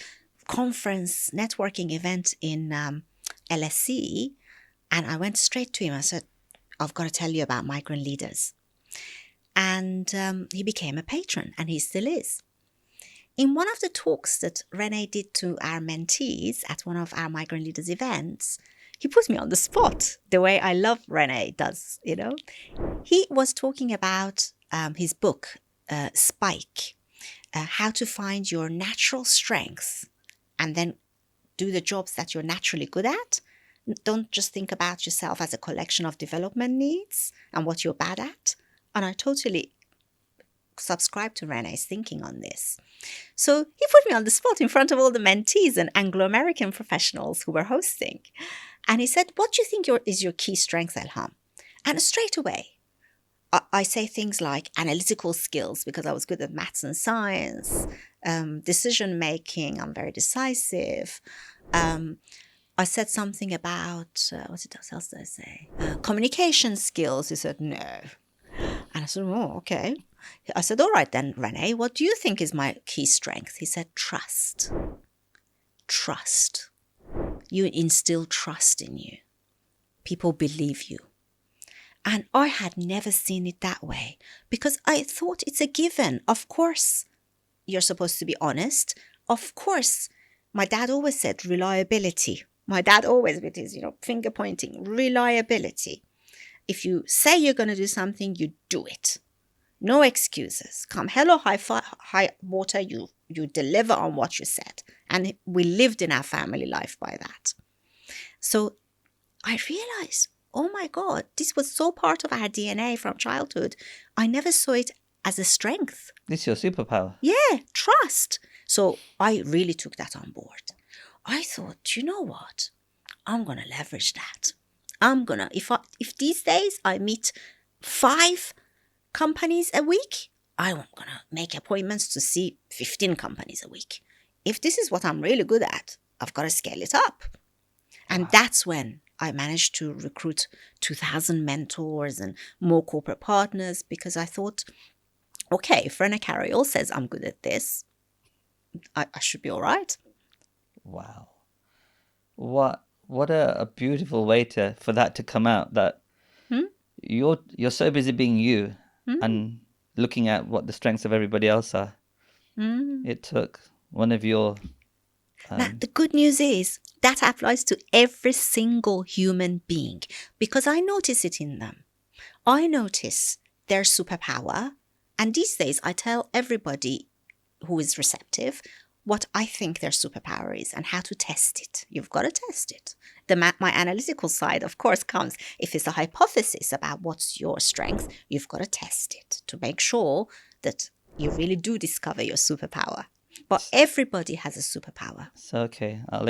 conference networking event in LSE, and I went straight to him. I said, I've got to tell you about Migrant Leaders. And he became a patron, and he still is. In one of the talks that Rene did to our mentees at one of our Migrant Leaders events, he put me on the spot, the way I love Rene does, you know. He was talking about his book, Spike, how to find your natural strengths and then do the jobs that you're naturally good at. Don't just think about yourself as a collection of development needs and what you're bad at. And I totally subscribe to Rene's thinking on this. So he put me on the spot in front of all the mentees and Anglo-American professionals who were hosting. And he said, what do you think is your key strength, Elham? And straight away, I say things like analytical skills, because I was good at maths and science, decision-making, I'm very decisive. I said something about, what else did I say? Communication skills. He said, no. And I said, oh, okay. I said, all right then, Rene, what do you think is my key strength? He said, trust. Trust. You instill trust in you. People believe you. And I had never seen it that way because I thought it's a given. Of course, you're supposed to be honest. Of course, my dad always said reliability. My dad always, with his, finger pointing, reliability. If you say you're going to do something, you do it. No excuses. Come hell or high water, you deliver on what you said. And we lived in our family life by that. So I realized, oh my God, this was so part of our DNA from childhood. I never saw it as a strength. This is your superpower. Yeah, trust. So I really took that on board. I thought, you know what? I'm going to leverage that. If these days I meet 5 companies a week, I'm going to make appointments to see 15 companies a week. If this is what I'm really good at, I've got to scale it up. And that's when I managed to recruit 2,000 mentors and more corporate partners, because I thought, okay, if Rena Carriol says I'm good at this, I should be all right. Wow. What a beautiful way for that to come out, that you're so busy being you and looking at what the strengths of everybody else are. It took one of your Now, the good news is that applies to every single human being, because I notice it in them. I notice their superpower. And these days, I tell everybody who is receptive what I think their superpower is and how to test it. You've got to test it. My analytical side, of course, comes if it's a hypothesis about what's your strength. You've got to test it to make sure that you really do discover your superpower. But everybody has a superpower. So, okay, I'll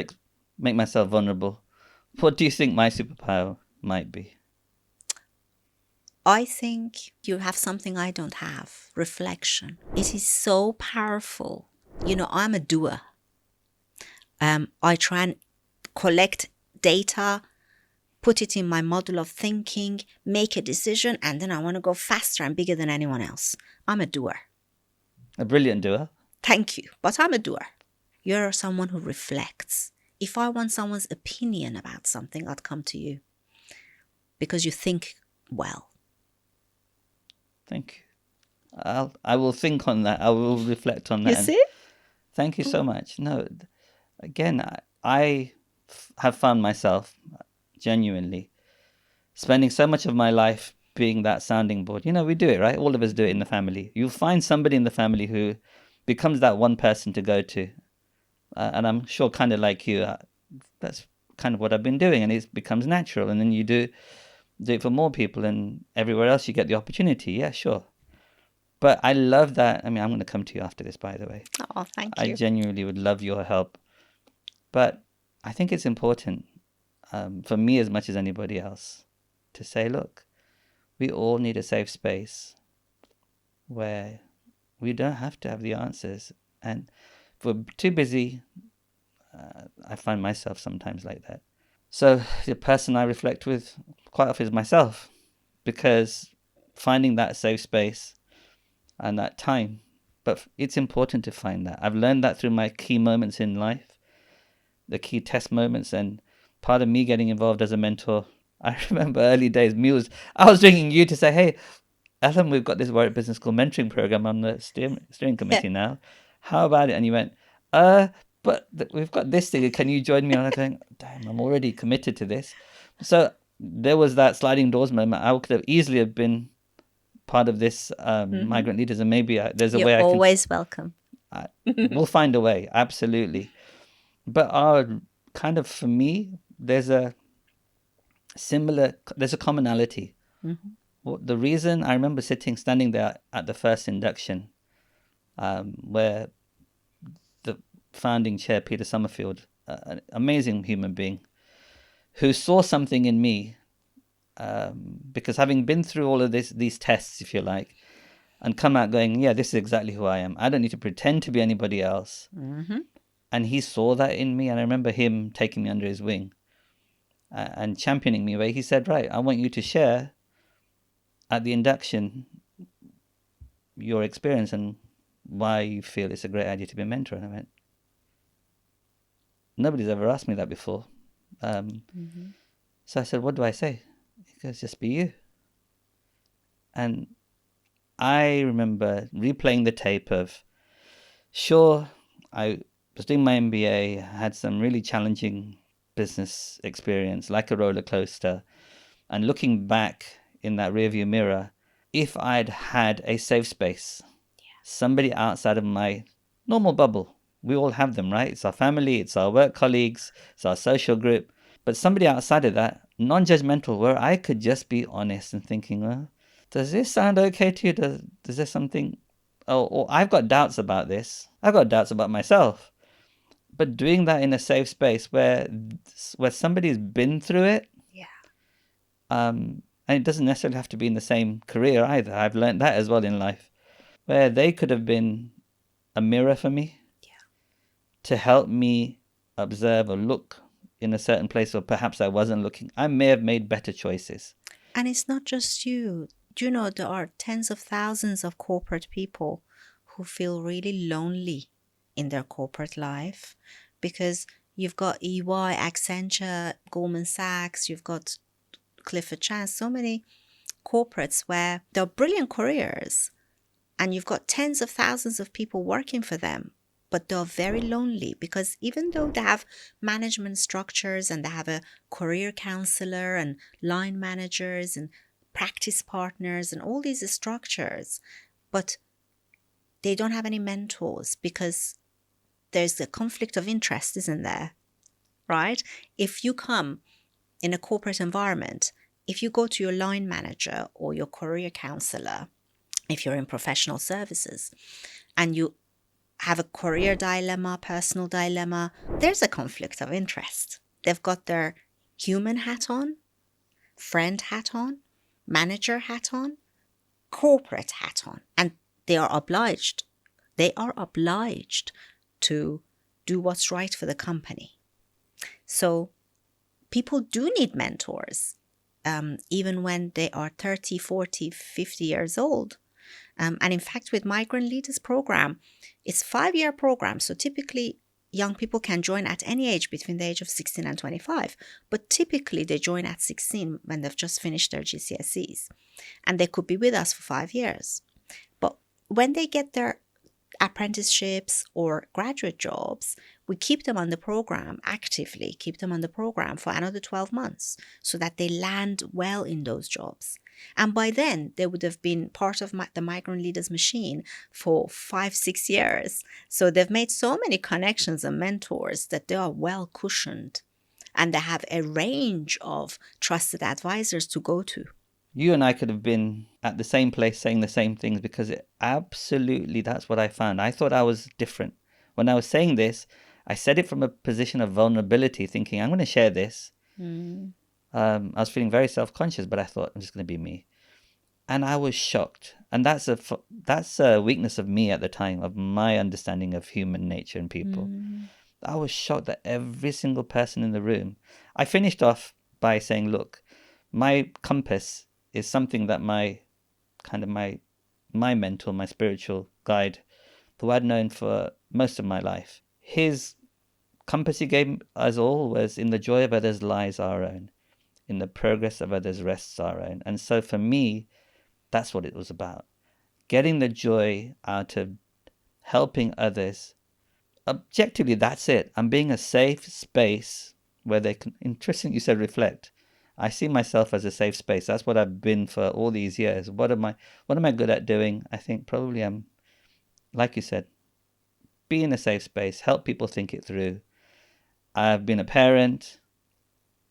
make myself vulnerable. What do you think my superpower might be? I think you have something I don't have. Reflection. It is so powerful. I'm a doer. I try and collect data, put it in my model of thinking, make a decision, and then I want to go faster and bigger than anyone else. I'm a doer. A brilliant doer. Thank you, but I'm a doer. You're someone who reflects. If I want someone's opinion about something, I'd come to you because you think well. Thank you. I will think on that. I will reflect on that. You see? Thank you so much. No, again, I have found myself genuinely spending so much of my life being that sounding board. We do it, right? All of us do it in the family. You'll find somebody in the family who becomes that one person to go to. And I'm sure kind of like you, that's kind of what I've been doing. And it becomes natural. And then you do it for more people, and everywhere else you get the opportunity. Yeah, sure. But I love that. I mean, I'm going to come to you after this, by the way. Oh, thank you. I genuinely would love your help. But I think it's important for me as much as anybody else to say, look, we all need a safe space where we don't have to have the answers. And if we're too busy, I find myself sometimes like that. So the person I reflect with quite often is myself, because finding that safe space and that time, but it's important to find that. I've learned that through my key moments in life, the key test moments, and part of me getting involved as a mentor. I remember early days, I was ringing you to say, hey, Elham, we've got this Warwick Business School mentoring program on the steering committee now. How about it? And you went, but we've got this thing. Can you join me? And I'm going, damn, I'm already committed to this. So there was that sliding doors moment. I could have easily have been part of this Migrant Leaders, and maybe there's a way I can... You're always welcome. We'll find a way, absolutely. But for me, there's a commonality. The reason I remember standing there at the first induction, where the founding chair, Peter Summerfield, an amazing human being, who saw something in me, because having been through all of these tests, if you like, and come out going, yeah, this is exactly who I am. I don't need to pretend to be anybody else. And he saw that in me, and I remember him taking me under his wing and championing me, where he said, right, I want you to share at the induction your experience and why you feel it's a great idea to be a mentor. And I went, nobody's ever asked me that before. So I said, what do I say? He goes, just be you. And I remember replaying the tape of, sure, I was doing my MBA, had some really challenging business experience, like a roller coaster. And looking back in that rearview mirror, if I'd had a safe space, somebody outside of my normal bubble, we all have them, right? It's our family, it's our work colleagues, it's our social group. But somebody outside of that non-judgmental, where I could just be honest and thinking, well, does this sound okay to you? Does there something? Oh, or I've got doubts about this. I've got doubts about myself. But doing that in a safe space where somebody's been through it, Yeah. and it doesn't necessarily have to be in the same career either. I've learned that as well in life, where they could have been a mirror for me, to help me observe or look in a certain place, or perhaps I wasn't looking. I may have made better choices. And it's not just you. Do you know there are tens of thousands of corporate people who feel really lonely in their corporate life because you've got EY, Accenture, Goldman Sachs, you've got Clifford Chance, so many corporates where they're brilliant careers and you've got tens of thousands of people working for them, but they're very lonely because even though they have management structures and they have a career counselor and line managers and practice partners and all these structures, but they don't have any mentors because there's a conflict of interest, isn't there? Right? If you come in a corporate environment, if you go to your line manager or your career counselor, if you're in professional services, and you have a career dilemma, personal dilemma, there's a conflict of interest. They've got their human hat on, friend hat on, manager hat on, corporate hat on, and they are obliged to do what's right for the company. So people do need mentors, even when they are 30, 40, 50 years old. And in fact, with Migrant Leaders program, it's a 5-year program. So typically, young people can join at any age between the age of 16 and 25. But typically, they join at 16 when they've just finished their GCSEs. And they could be with us for 5 years. But when they get their apprenticeships or graduate jobs, we keep them on the program, actively keep them on the program for another 12 months so that they land well in those jobs. And by then, they would have been part of the Migrant Leaders machine for 5-6 years. So they've made so many connections and mentors that they are well cushioned. And they have a range of trusted advisors to go to. You and I could have been at the same place saying the same things, because absolutely that's what I found. I thought I was different. When I was saying this, I said it from a position of vulnerability, thinking, I'm going to share this. I was feeling very self-conscious, but I thought, I'm just going to be me. And I was shocked. And that's a weakness of me at the time, of my understanding of human nature and people. I was shocked that every single person in the room, I finished off by saying, look, my compass is something that my mentor, my spiritual guide, who I'd known for most of my life, his compass he gave us all was, in the joy of others lies our own, in the progress of others rests our own. And so for me, that's what it was about. Getting the joy out of helping others. Objectively, that's it. I'm being a safe space where they can, interesting you said reflect. I see myself as a safe space. That's what I've been for all these years. What am I good at doing? I think probably I'm, like you said, be in a safe space, help people think it through. I've been a parent,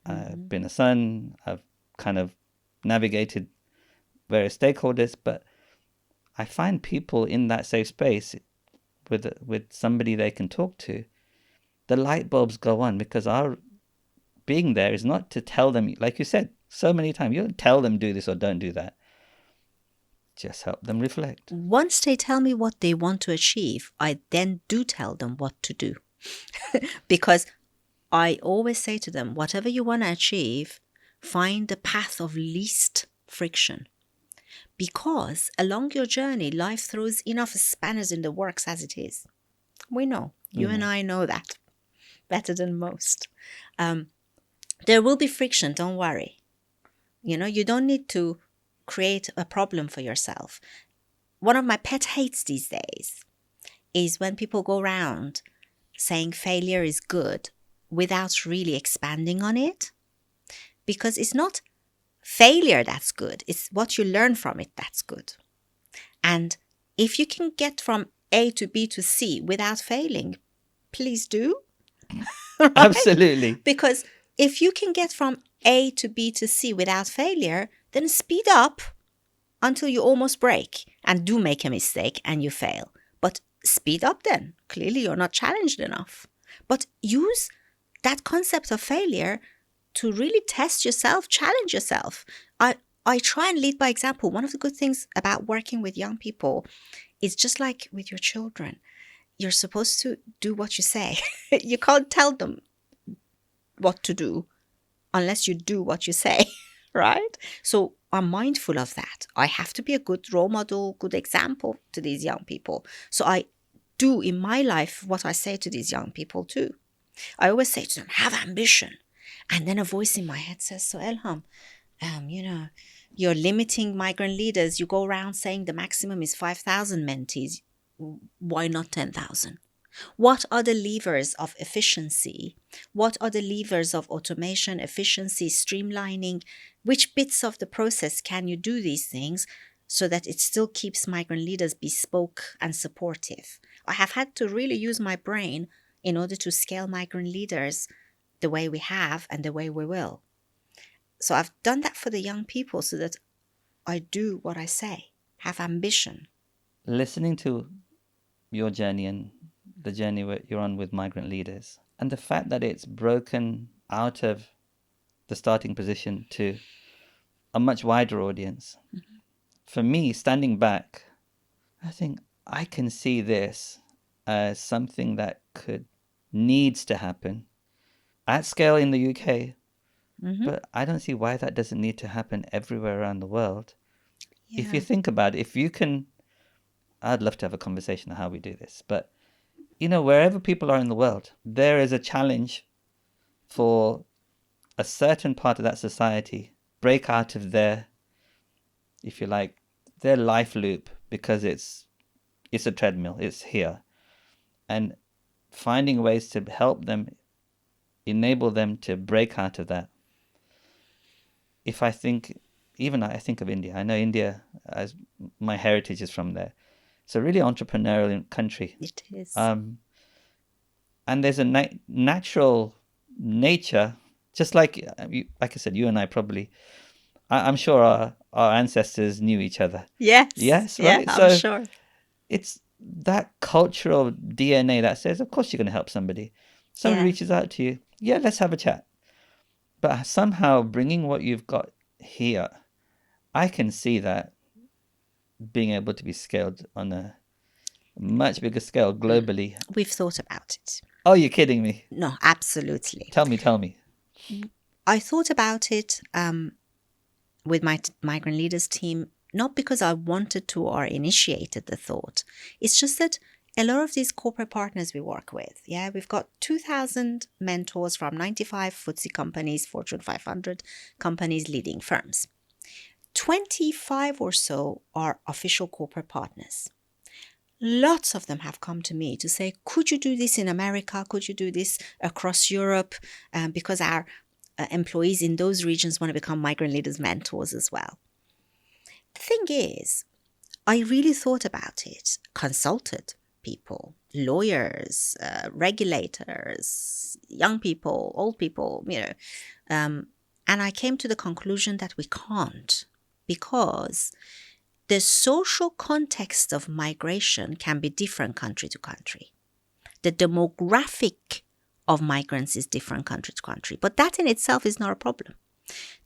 I've been a son, I've kind of navigated various stakeholders, but I find people in that safe space with somebody they can talk to, the light bulbs go on, because our being there is not to tell them, like you said so many times, you don't tell them do this or don't do that. Just help them reflect. Once they tell me what they want to achieve, I then do tell them what to do. Because I always say to them, whatever you want to achieve, find the path of least friction. Because along your journey, life throws enough spanners in the works as it is. We know. You and I know that better than most. There will be friction, don't worry. You don't need to create a problem for yourself. One of my pet hates these days is when people go around saying failure is good without really expanding on it. Because it's not failure that's good, it's what you learn from it that's good. And if you can get from A to B to C without failing, please do. Right? Absolutely. Because if you can get from A to B to C without failure, then speed up until you almost break and do make a mistake and you fail. But speed up then. Clearly, you're not challenged enough. But use that concept of failure to really test yourself, challenge yourself. I try and lead by example. One of the good things about working with young people is just like with your children. You're supposed to do what you say. You can't tell them what to do unless you do what you say, right? So I'm mindful of that. I have to be a good role model, good example to these young people. So I do in my life what I say to these young people too. I always say to them, have ambition. And then a voice in my head says, so Elham, you're limiting migrant leaders. You go around saying the maximum is 5,000 mentees. Why not 10,000? What are the levers of efficiency? What are the levers of automation, efficiency, streamlining? Which bits of the process can you do these things so that it still keeps migrant leaders bespoke and supportive? I have had to really use my brain in order to scale migrant leaders the way we have and the way we will. So I've done that for the young people so that I do what I say, have ambition. Listening to your journey and the journey you're on with migrant leaders, and the fact that it's broken out of the starting position to a much wider audience. Mm-hmm. For me, standing back, I think I can see this as something that needs to happen at scale in the UK. Mm-hmm. But I don't see why that doesn't need to happen everywhere around the world. Yeah. If you think about it, I'd love to have a conversation on how we do this. But, wherever people are in the world, there is a challenge for a certain part of that society break out of their, if you like, their life loop, because it's a treadmill, it's here. And finding ways to help them, enable them to break out of that. I think of India. I know India, as my heritage is from there. It's a really entrepreneurial country. It is. And there's a natural nature, just like I said, you and I probably, I'm sure our ancestors knew each other. Yes. Yes, right? Yeah, I'm sure. It's that cultural DNA that says, of course you're going to help somebody. Someone reaches out to you. Yeah, let's have a chat. But somehow bringing what you've got here, I can see that being able to be scaled on a much bigger scale globally. We've thought about it. Oh, you're kidding me? No, absolutely. Tell me. I thought about it with my Migrant Leaders team, not because I wanted to or initiated the thought. It's just that a lot of these corporate partners we work with, we've got 2,000 mentors from 95 FTSE companies, Fortune 500 companies, leading firms. 25 or so are official corporate partners. Lots of them have come to me to say, could you do this in America? Could you do this across Europe? Because our employees in those regions want to become migrant leaders mentors as well. The thing is, I really thought about it, consulted people, lawyers, regulators, young people, old people, and I came to the conclusion that we can't, because the social context of migration can be different country to country. The demographic of migrants is different country to country, but that in itself is not a problem.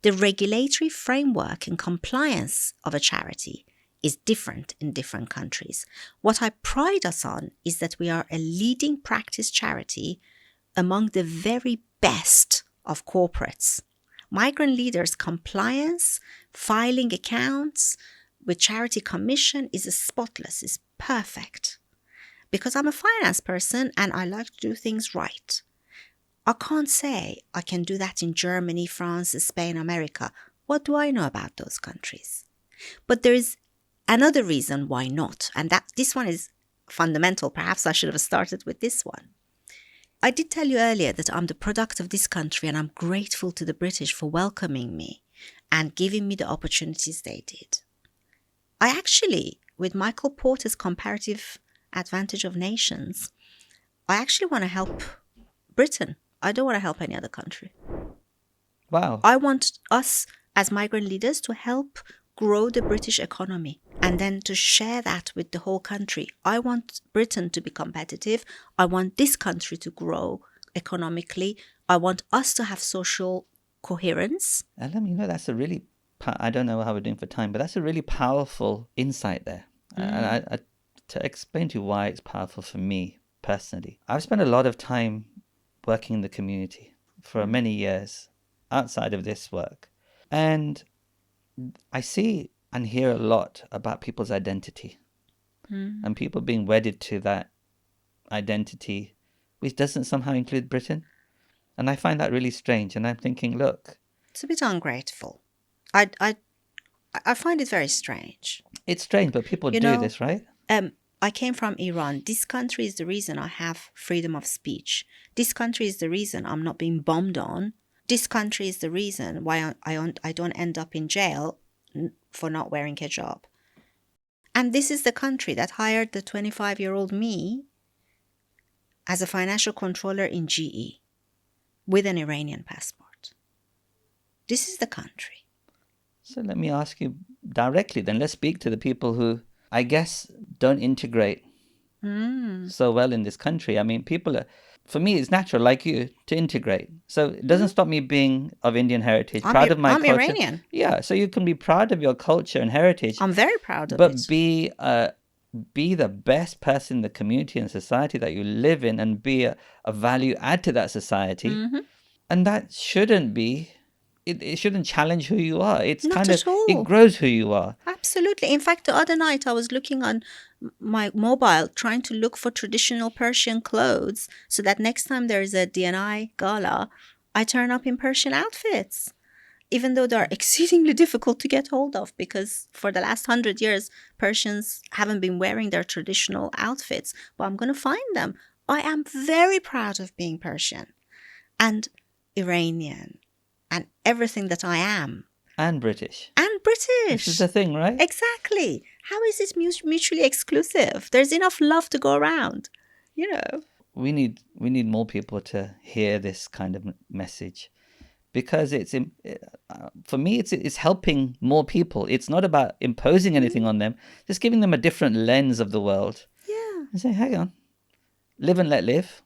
The regulatory framework and compliance of a charity is different in different countries. What I pride us on is that we are a leading practice charity among the very best of corporates. Migrant leaders compliance, filing accounts with charity commission is spotless, is perfect. Because I'm a finance person and I like to do things right. I can't say I can do that in Germany, France, Spain, America. What do I know about those countries? But there is another reason why not. And this one is fundamental. Perhaps I should have started with this one. I did tell you earlier that I'm the product of this country and I'm grateful to the British for welcoming me and giving me the opportunities they did. I actually, with Michael Porter's comparative advantage of nations, I actually want to help Britain. I don't want to help any other country. Wow. I want us as migrant leaders to help grow the British economy and then to share that with the whole country. I want Britain to be competitive. I want this country to grow economically. I want us to have social coherence. Elham, you know, that's a really, I don't know how we're doing for time, but that's a really powerful insight there. And to explain to you why it's powerful for me personally, I've spent a lot of time working in the community for many years outside of this work. And I see and hear a lot about people's identity and people being wedded to that identity, which doesn't somehow include Britain. And I find that really strange. And I'm thinking, look, It's a bit ungrateful. I find it very strange. it's strange, but people do this, right? I came from Iran. This country is the reason I have freedom of speech. This country is the reason I'm not being bombed on. This country is the reason why I don't end up in jail for not wearing hijab. And this is the country that hired the 25-year-old me as a financial controller in GE with an Iranian passport. This is the country. So let me ask you directly then. Let's speak to the people who, I guess, don't integrate so well in this country. I mean, people are, for me, it's natural, like you, to integrate. So it doesn't stop me being of Indian heritage, proud of my I'm culture. Iranian. Yeah, so you can be proud of your culture and heritage. I'm very proud of but it. be the best person in the community and society that you live in and be a value add to that society. And that shouldn't be, it shouldn't challenge who you are. It's Not kind at of, all. it grows who you are. Absolutely. In fact, the other night I was looking on my mobile trying to look for traditional Persian clothes so that next time there is a DNI gala, I turn up in Persian outfits, even though they're exceedingly difficult to get hold of because for the last 100 years, Persians haven't been wearing their traditional outfits. But I'm going to find them. I am very proud of being Persian and Iranian and everything that I am. And British. And British. This is the thing, right? Exactly. How is it mutually exclusive? There's enough love to go around, you know. We need more people to hear this kind of message, because it's for me it's helping more people. It's not about imposing anything on them, just giving them a different lens of the world. Yeah. And say, hang on, live and let live.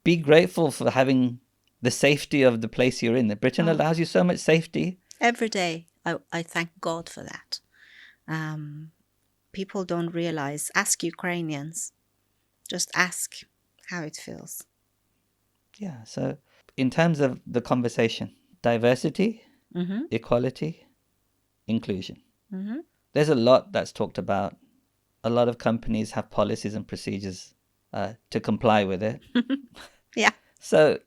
Be grateful for having the safety of the place you're in. Britain allows you so much safety. Every day, I thank God for that. People don't realize. Ask Ukrainians. Just ask how it feels. Yeah, so in terms of the conversation, diversity, equality, inclusion. There's a lot that's talked about. A lot of companies have policies and procedures to comply with it. Yeah. So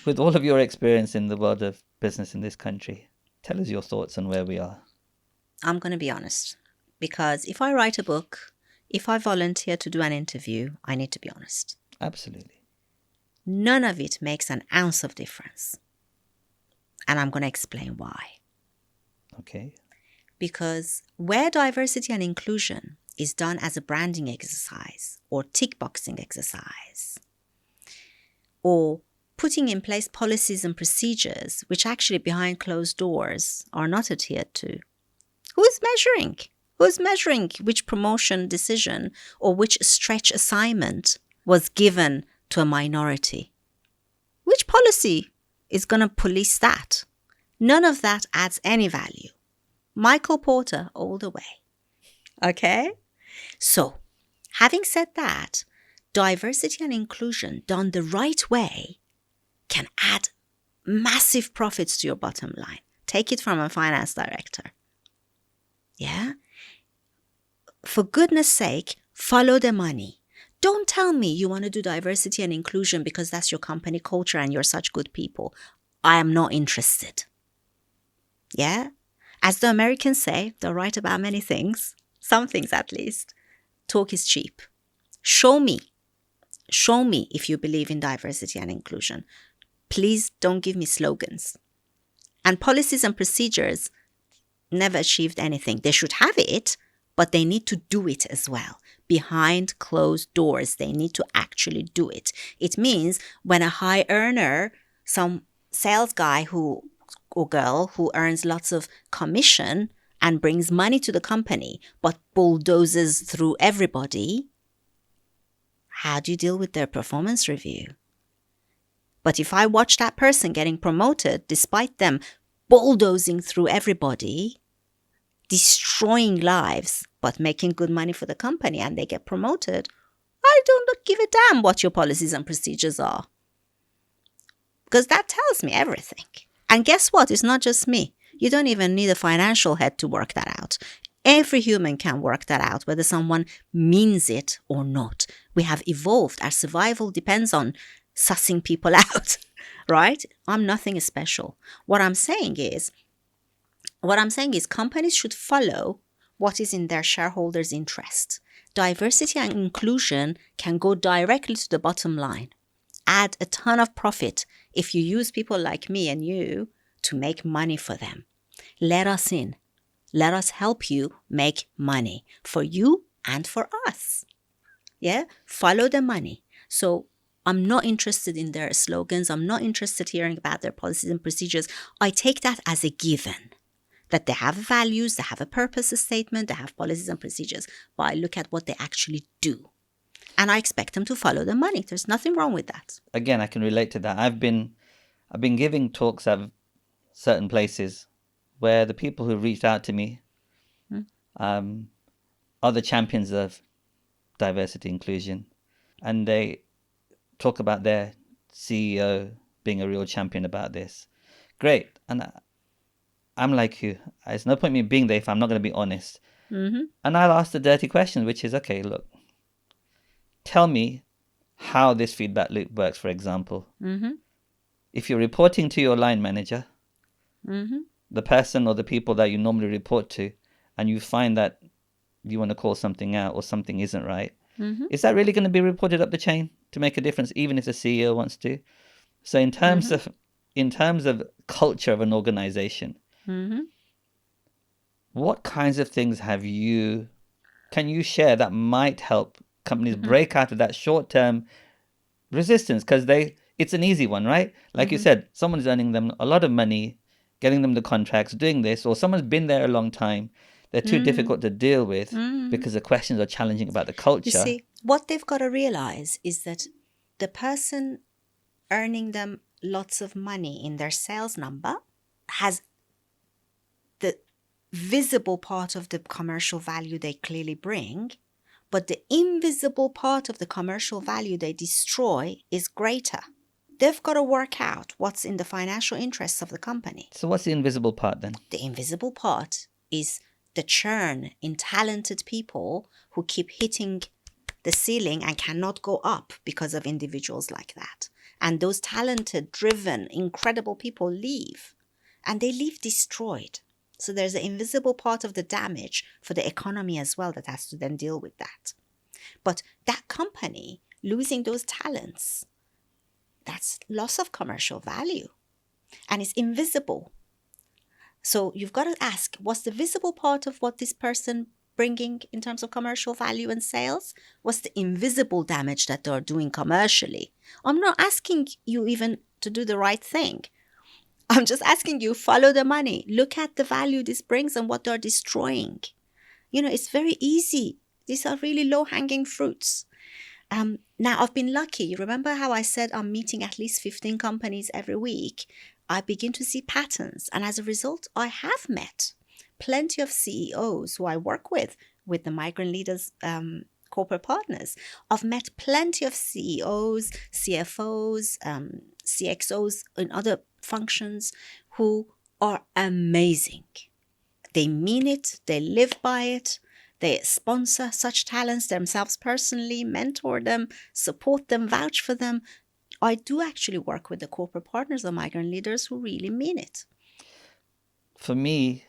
with all of your experience in the world of business in this country, tell us your thoughts on where we are. I'm going to be honest. Because if I write a book, if I volunteer to do an interview, I need to be honest. Absolutely. None of it makes an ounce of difference. And I'm going to explain why. Okay. Because where diversity and inclusion is done as a branding exercise or tick boxing exercise, or putting in place policies and procedures which actually behind closed doors are not adhered to, who is measuring? Who is measuring which promotion decision or which stretch assignment was given to a minority? Which policy is going to police that? None of that adds any value. Michael Porter all the way. Okay? So, having said that, diversity and inclusion done the right way can add massive profits to your bottom line. Take it from a finance director. Yeah? For goodness sake, follow the money. Don't tell me you want to do diversity and inclusion because that's your company culture and you're such good people. I am not interested. Yeah? As the Americans say, they're right about many things. Some things at least. Talk is cheap. Show me if you believe in diversity and inclusion. Please don't give me slogans. And policies and procedures never achieved anything. They should have it, but they need to do it as well. Behind closed doors, they need to actually do it. It means when a high earner, some sales guy or girl who earns lots of commission and brings money to the company but bulldozes through everybody, how do you deal with their performance review? But if I watch that person getting promoted despite them bulldozing through everybody, destroying lives, but making good money for the company, and they get promoted, I don't give a damn what your policies and procedures are. Because that tells me everything. And guess what? It's not just me. You don't even need a financial head to work that out. Every human can work that out, whether someone means it or not. We have evolved. Our survival depends on sussing people out, right? I'm nothing special. What I'm saying is companies should follow what is in their shareholders' interest. Diversity and inclusion can go directly to the bottom line. Add a ton of profit if you use people like me and you to make money for them. Let us in. Let us help you make money for you and for us. Yeah? Follow the money. So I'm not interested in their slogans. I'm not interested hearing about their policies and procedures. I take that as a given. That they have values, they have a purpose statement, they have policies and procedures. But I look at what they actually do. And I expect them to follow the money. There's nothing wrong with that. Again, I can relate to that. I've been giving talks at certain places where the people who reached out to me are the champions of diversity inclusion, and they talk about their CEO being a real champion about this. Great. And I'm like you. There's no point in me being there if I'm not going to be honest. Mm-hmm. And I'll ask the dirty question, which is, okay, look, tell me how this feedback loop works, for example. Mm-hmm. If you're reporting to your line manager, Mm-hmm. the person or the people that you normally report to, and you find that you want to call something out or something isn't right, Mm-hmm. is that really going to be reported up the chain to make a difference, even if the CEO wants to? So in terms of culture of an organization, Mm-hmm. what kinds of things can you share that might help companies break out of that short-term resistance? Because it's an easy one, right? Like you said, someone's earning them a lot of money, getting them the contracts, doing this, or someone's been there a long time. They're too difficult to deal with because the questions are challenging about the culture. You see, what they've got to realize is that the person earning them lots of money in their sales number has the visible part of the commercial value they clearly bring, but the invisible part of the commercial value they destroy is greater. They've got to work out what's in the financial interests of the company. So what's the invisible part then? The invisible part is the churn in talented people who keep hitting the ceiling and cannot go up because of individuals like that. And those talented, driven, incredible people leave. And they leave destroyed. So there's an invisible part of the damage for the economy as well that has to then deal with that. But that company losing those talents, that's loss of commercial value. And it's invisible. So you've got to ask, what's the visible part of what this person bringing in terms of commercial value and sales? What's the invisible damage that they're doing commercially? I'm not asking you even to do the right thing. I'm just asking you, follow the money. Look at the value this brings and what they're destroying. It's very easy. These are really low-hanging fruits. Now, I've been lucky. You remember how I said I'm meeting at least 15 companies every week? I begin to see patterns. And as a result, I have met plenty of CEOs who I work with the Migrant Leaders corporate partners. I've met plenty of CEOs, CFOs, CXOs in other functions who are amazing. They mean it. They live by it. They sponsor such talents themselves personally, mentor them, support them, vouch for them. I do actually work with the corporate partners of Migrant Leaders who really mean it. For me,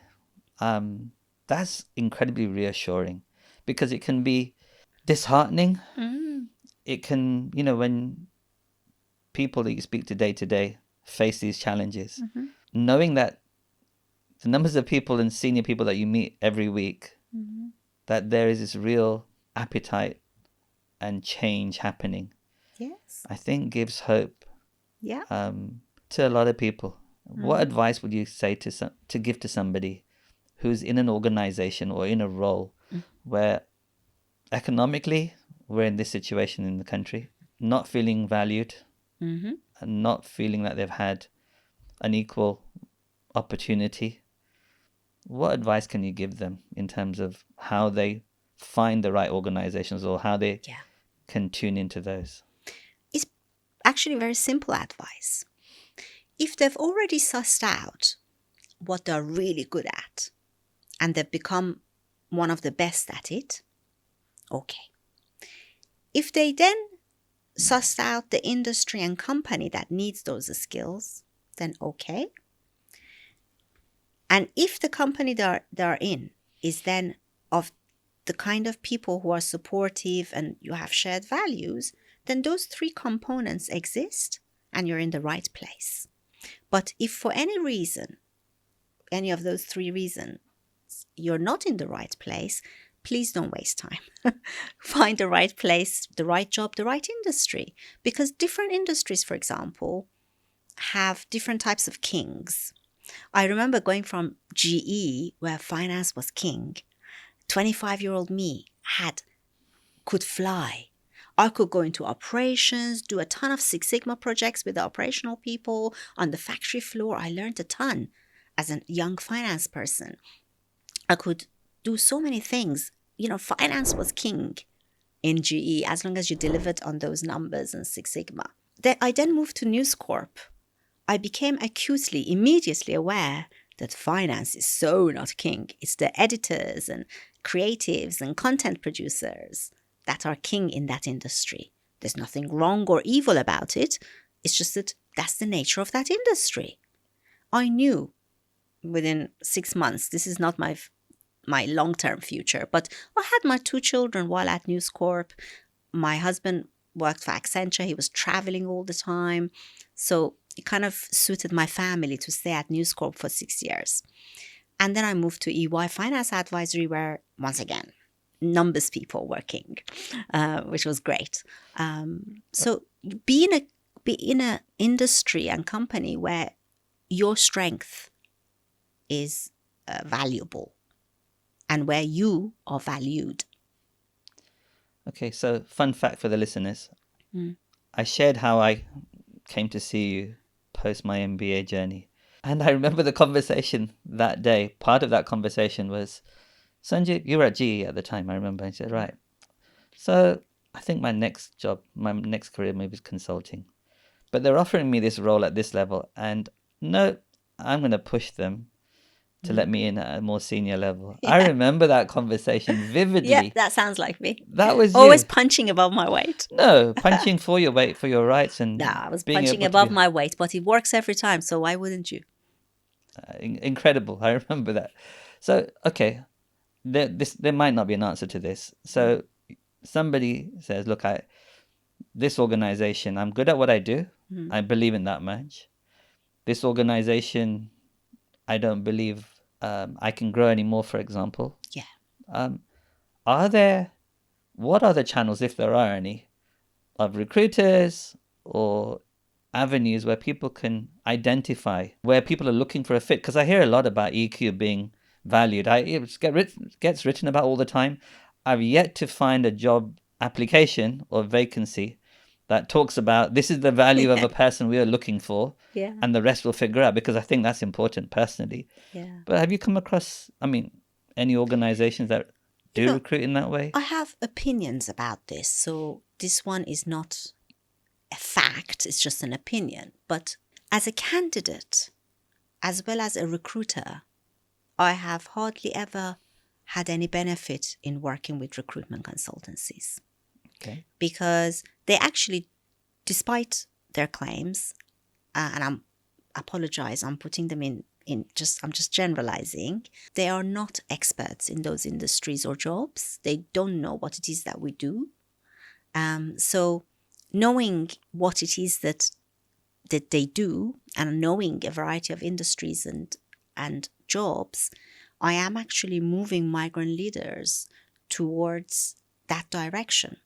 that's incredibly reassuring because it can be disheartening. It can, when people that you speak to day face these challenges, knowing that the numbers of people and senior people that you meet every week, that there is this real appetite and change happening. Yes. I think gives hope. Yeah. to a lot of people. What advice would you say to give to somebody who's in an organization or in a role where economically we're in this situation in the country, not feeling valued and not feeling that they've had an equal opportunity? What advice can you give them in terms of how they find the right organizations or how they can tune into those? It's actually very simple advice. If they've already sussed out what they're really good at and they've become one of the best at it, okay. If they then sussed out the industry and company that needs those skills, then okay. And if the company they're in is then of the kind of people who are supportive and you have shared values, then those three components exist and you're in the right place. But if for any reason, any of those three reasons, you're not in the right place, please don't waste time. Find the right place, the right job, the right industry. Because different industries, for example, have different types of kings. I remember going from GE, where finance was king. 25-year-old me could fly. I could go into operations, do a ton of Six Sigma projects with the operational people on the factory floor. I learned a ton as a young finance person. I could do so many things. Finance was king in GE as long as you delivered on those numbers and Six Sigma. I then moved to News Corp. I became immediately aware that finance is so not king. It's the editors and creatives and content producers that are king in that industry. There's nothing wrong or evil about it. It's just that that's the nature of that industry. I knew within 6 months, this is not my long-term future, but I had my 2 children while at News Corp. My husband worked for Accenture. He was traveling all the time. So it kind of suited my family to stay at News Corp for 6 years. And then I moved to EY Finance Advisory, where, once again, numbers people working, which was great. So be in a industry and company where your strength is valuable and where you are valued. Okay, so fun fact for the listeners. I shared how I came to see you post my MBA journey. And I remember the conversation that day. Part of that conversation was, Sanjiv, you were at GE at the time, I remember. I said, right. So I think my next job, my next career maybe is consulting. But they're offering me this role at this level. And no, I'm going to push them to let me in at a more senior level. Yeah. I remember that conversation vividly. Yeah, that sounds like me. That was always punching above my weight. No, punching for your weight, for your rights. And no, I was punching above my weight, but it works every time. So why wouldn't you? Incredible. I remember that. So, okay, there might not be an answer to this. So somebody says, look, this organization, I'm good at what I do. I believe in that much. This organization, I don't believe I can grow anymore, for example. Yeah. What are the channels, if there are any, of recruiters or avenues where people can identify where people are looking for a fit? Because I hear a lot about EQ being valued. It gets written about all the time. I've yet to find a job application or vacancy that talks about this is the value of a person we are looking for, and the rest we'll figure out, because I think that's important personally. Yeah. But have you come across, any organizations that do recruit in that way? I have opinions about this. So this one is not a fact, it's just an opinion. But as a candidate, as well as a recruiter, I have hardly ever had any benefit in working with recruitment consultancies. Okay. Because they actually, despite their claims, and I apologize, I'm putting them I'm just generalizing, they are not experts in those industries or jobs. They don't know what it is that we do. So knowing what it is that they do, and knowing a variety of industries and jobs, I am actually moving migrant leaders towards that direction,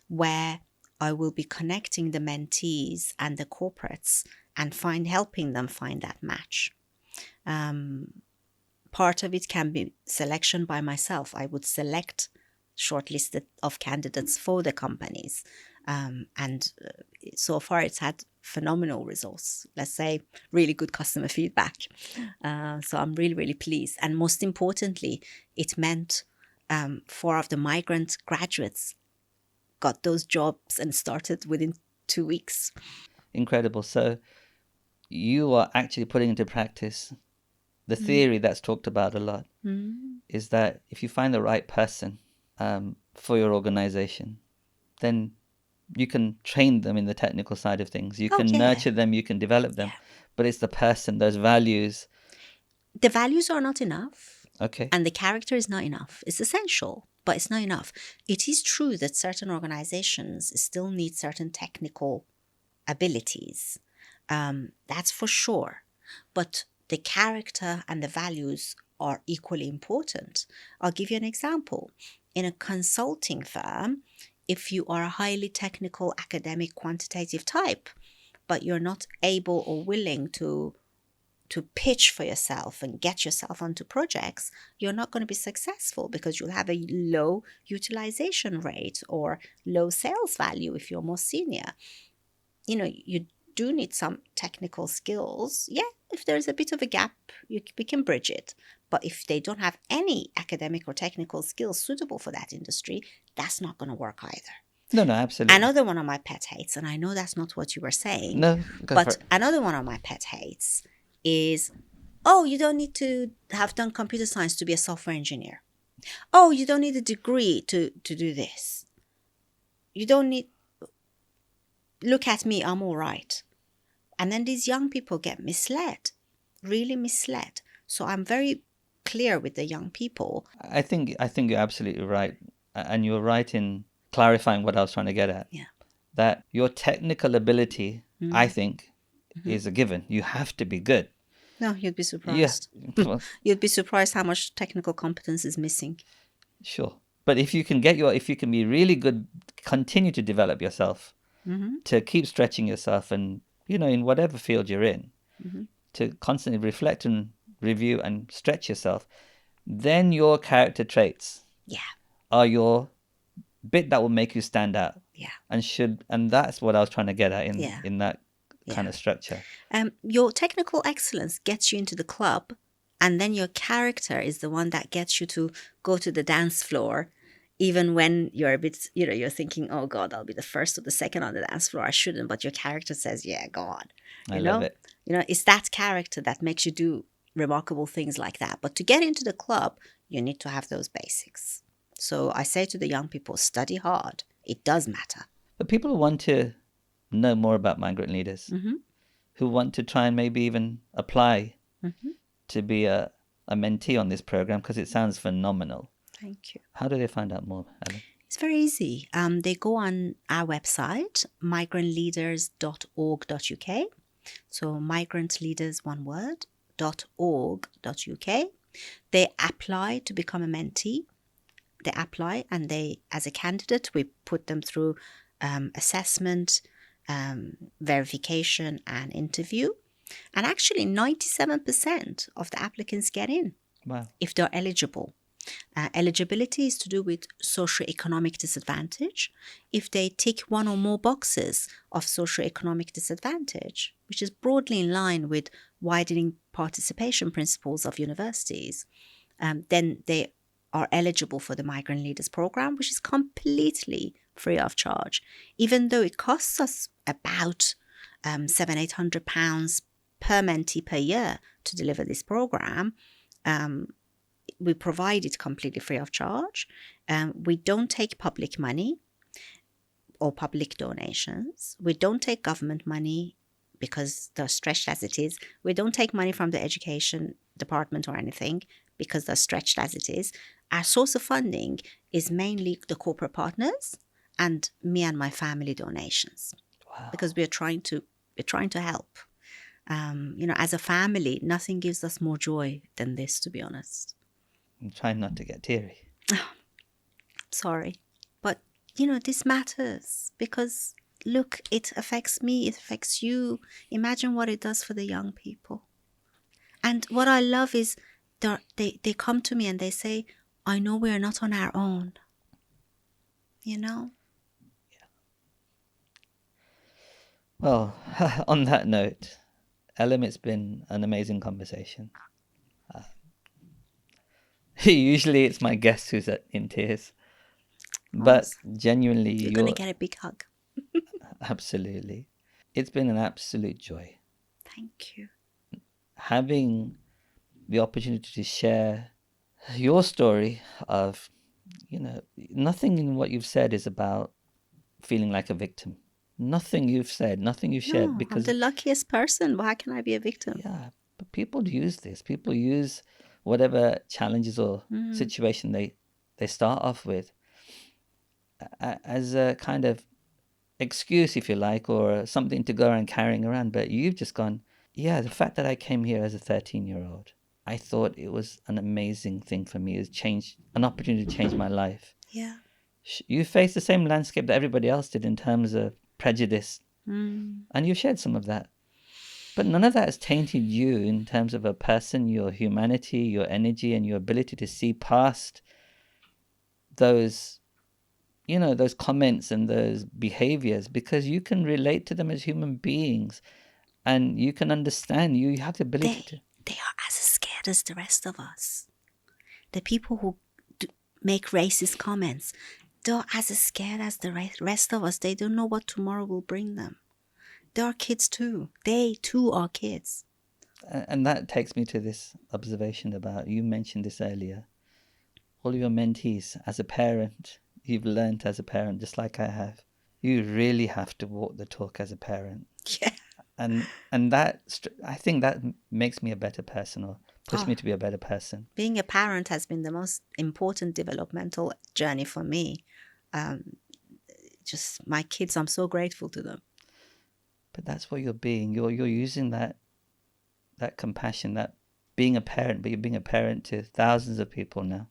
where I will be connecting the mentees and the corporates and helping them find that match. Part of it can be selection by myself. I would select shortlisted of candidates for the companies. And so far it's had phenomenal results. Let's say really good customer feedback. So I'm really, really pleased. And most importantly, it meant 4 of the migrant graduates got those jobs and started within 2 weeks. Incredible. So you are actually putting into practice the theory that's talked about a lot, is that if you find the right person for your organization, then you can train them in the technical side of things. You can nurture them, you can develop them, but it's the person, those values. The values are not enough. Okay. And the character is not enough. It's essential, but it's not enough. It is true that certain organizations still need certain technical abilities. That's for sure. But the character and the values are equally important. I'll give you an example. In a consulting firm, if you are a highly technical, academic, quantitative type, but you're not able or willing to pitch for yourself and get yourself onto projects, you're not going to be successful because you'll have a low utilization rate or low sales value if you're more senior. You do need some technical skills. Yeah, if there's a bit of a gap, we can bridge it. But if they don't have any academic or technical skills suitable for that industry, that's not going to work either. No, absolutely. Another one of my pet hates, and I know that's not what you were saying. No, but another one of my pet hates is, oh, you don't need to have done computer science to be a software engineer. Oh, you don't need a degree to do this. You don't need, look at me, I'm all right. And then these young people get misled, really misled. So I'm very clear with the young people. I think you're absolutely right. And you're right in clarifying what I was trying to get at. Yeah. That your technical ability, I think, is a given. You have to be good. No, you'd be surprised. Yeah. You'd be surprised how much technical competence is missing. Sure. But if you can be really good, continue to develop yourself, to keep stretching yourself and, in whatever field you're in, to constantly reflect and review and stretch yourself, then your character traits are your bit that will make you stand out. Yeah. And that's what I was trying to get at in that kind of structure. Your technical excellence gets you into the club, and then your character is the one that gets you to go to the dance floor, even when you're a bit, you're thinking, oh God, I'll be the first or the second on the dance floor. I shouldn't, but your character says, yeah, go on. I love it. It's that character that makes you do remarkable things like that. But to get into the club, you need to have those basics. So I say to the young people, study hard. It does matter. But people who want to know more about migrant leaders, who want to try and maybe even apply to be a mentee on this program, because it sounds phenomenal. Thank you. How do they find out more, Ellen? It's very easy. They go on our website, migrantleaders.org.uk. So migrant leaders, one word, .org.uk. They apply to become a mentee. They apply, and as a candidate, we put them through assessment, verification, and interview. And actually, 97% of the applicants get in. Wow. If they're eligible. Eligibility is to do with socioeconomic disadvantage. If they tick one or more boxes of socioeconomic disadvantage, which is broadly in line with widening participation principles of universities, then they are eligible for the Migrant Leaders program, which is completely free of charge. Even though it costs us about £700-800 per mentee per year to deliver this program, we provide it completely free of charge. We don't take public money or public donations. We don't take government money because they're stretched as it is. We don't take money from the education department or anything because they're stretched as it is. Our source of funding is mainly the corporate partners and me and my family donations. Wow. Because we're trying to help. As a family, nothing gives us more joy than this, to be honest. I'm trying not to get teary. Sorry. But this matters because look, it affects me, it affects you. Imagine what it does for the young people. And what I love is they come to me and they say, I know we are not on our own. Well, on that note, Elham, it's been an amazing conversation. Usually it's my guest who's in tears. But genuinely, you're going to get a big hug. Absolutely. It's been an absolute joy. Thank you. Having the opportunity to share your story of, nothing in what you've said is about feeling like a victim. Nothing you've said, nothing you've shared. Because I'm the luckiest person. Why can I be a victim? Yeah, but people use this. People use whatever challenges or situation they start off with as a kind of excuse, if you like, or something to go around carrying around. But you've just gone, the fact that I came here as a 13-year-old, I thought it was an amazing thing for me. It was an opportunity to change my life. Yeah. You faced the same landscape that everybody else did in terms of prejudice. And you shared some of that. But none of that has tainted you in terms of a person, your humanity, your energy, and your ability to see past those, those comments and those behaviors, because you can relate to them as human beings and you can understand. You have the ability to. They are as scared as the rest of us. The people who make racist comments, they're as scared as the rest of us. They don't know what tomorrow will bring them. They are kids too. They too are kids. And that takes me to this observation about, you mentioned this earlier, all of your mentees. As a parent, you've learned as a parent, just like I have, you really have to walk the talk as a parent. Yeah. And that, I think that makes me a better person, or push me to be a better person. Being a parent has been the most important developmental journey for me. Just my kids, I'm so grateful to them. But that's what you're being. You're using that compassion, that being a parent, but you're being a parent to thousands of people now.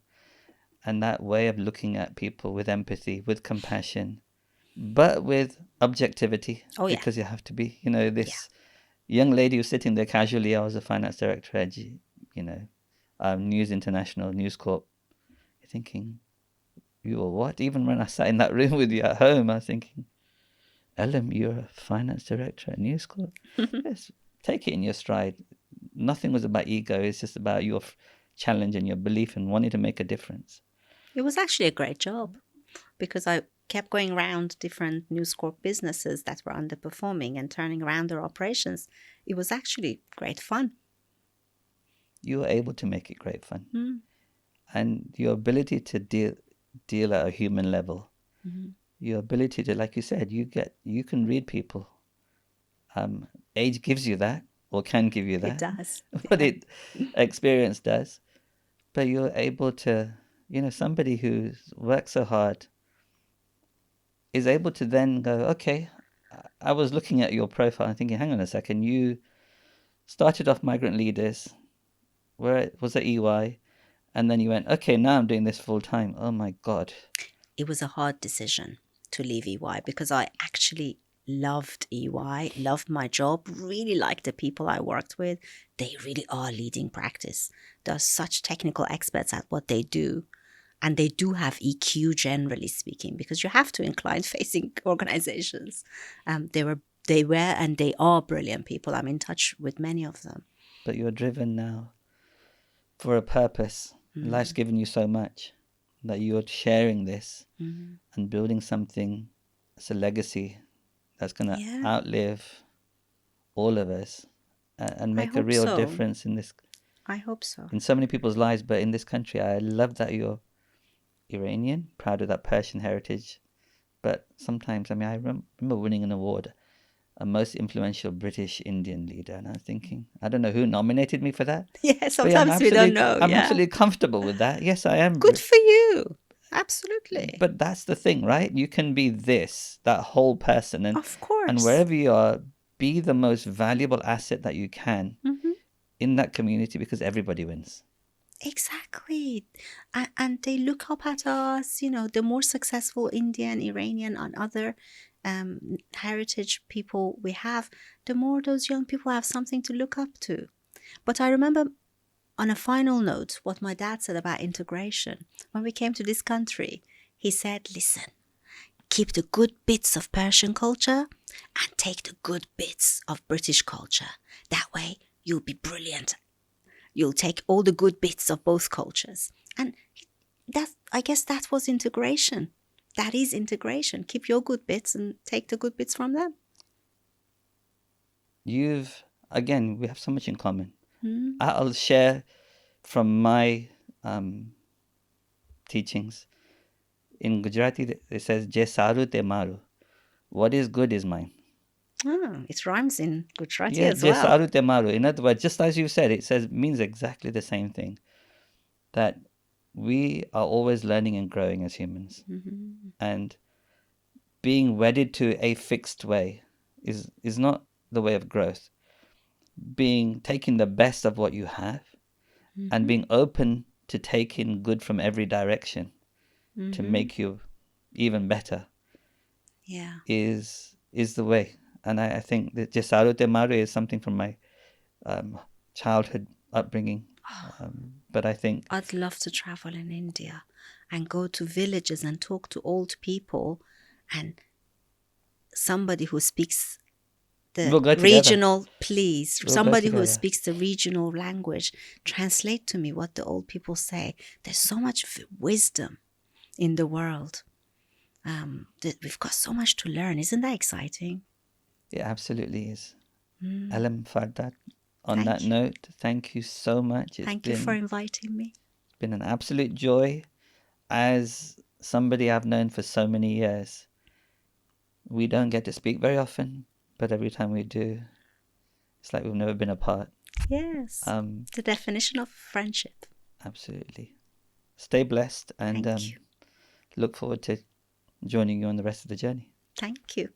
And that way of looking at people with empathy, with compassion, but with objectivity. Oh, yeah. Because you have to be. This young lady who's sitting there casually, I was a finance director at, News International, News Corp. You're thinking, you were what? Even when I sat in that room with you at home, I was thinking, Elham, you're a finance director at News Corp? Yes, take it in your stride. Nothing was about ego. It's just about your challenge and your belief and wanting to make a difference. It was actually a great job because I kept going around different News Corp businesses that were underperforming and turning around their operations. It was actually great fun. You were able to make it great fun. And your ability to deal at a human level, your ability to, like you said, you can read people. Age gives you that, or can give you that. It does. But experience does. But you're able to, somebody who works so hard is able to then go, okay, I was looking at your profile and thinking, hang on a second, you started off Migrant Leaders, where it was at EY, and then you went, okay, now I'm doing this full time. Oh my God. It was a hard decision to leave EY because I actually loved EY, loved my job, really liked the people I worked with. They really are leading practice. They're such technical experts at what they do. And they do have EQ, generally speaking, because you have to in client-facing organizations. They were and they are brilliant people. I'm in touch with many of them. But you're driven now for a purpose. Life's given you so much that you're sharing this and building something as a legacy that's going to outlive all of us and make a real difference in this. I hope so. In so many people's lives, but in this country. I love that you're Iranian, proud of that Persian heritage. But sometimes, I remember winning an award, a most influential British Indian leader, and I was thinking, I don't know who nominated me for that. Yeah, sometimes we don't know. I'm absolutely comfortable with that. Yes, I am. Good for you. Absolutely. But that's the thing, right? You can be that whole person. And, of course. And wherever you are, be the most valuable asset that you can in that community, because everybody wins. Exactly. And they look up at us, you know, the more successful Indian, Iranian, and other heritage people we have, the more those young people have something to look up to. But I remember, on a final note, what my dad said about integration. When we came to this country, he said, listen, keep the good bits of Persian culture and take the good bits of British culture. That way, you'll be brilliant. You'll take all the good bits of both cultures. And I guess that was integration. That is integration. Keep your good bits and take the good bits from them. Again, we have so much in common. Mm. I'll share from my teachings. In Gujarati, it says, Je saru te maru. What is good is mine. Oh, it rhymes in Gujarati Yeah, as Je well. saru te maru. In other words, just as you said, means exactly the same thing. That we are always learning and growing as humans. Mm-hmm. And being wedded to a fixed way is not the way of growth. Taking the best of what you have and being open to take in good from every direction to make you even better is the way. And I think that Jesaru Te Maru is something from my childhood upbringing. But I think I'd love to travel in India and go to villages and talk to old people, and somebody who speaks the we'll go together. regional, please, We'll go somebody who together. speaks the regional language, translate to me what the old people say. There's so much wisdom in the world. We've got so much to learn. Isn't that exciting? It absolutely is. Elham Fardad. On Thank that you. note, thank you so much. Thank you for inviting me. It's been an absolute joy. As somebody I've known for so many years, we don't get to speak very often, but every time we do, it's like we've never been apart. Yes. The definition of friendship. Absolutely. Stay blessed and Thank you. look forward to joining you on the rest of the journey. Thank you.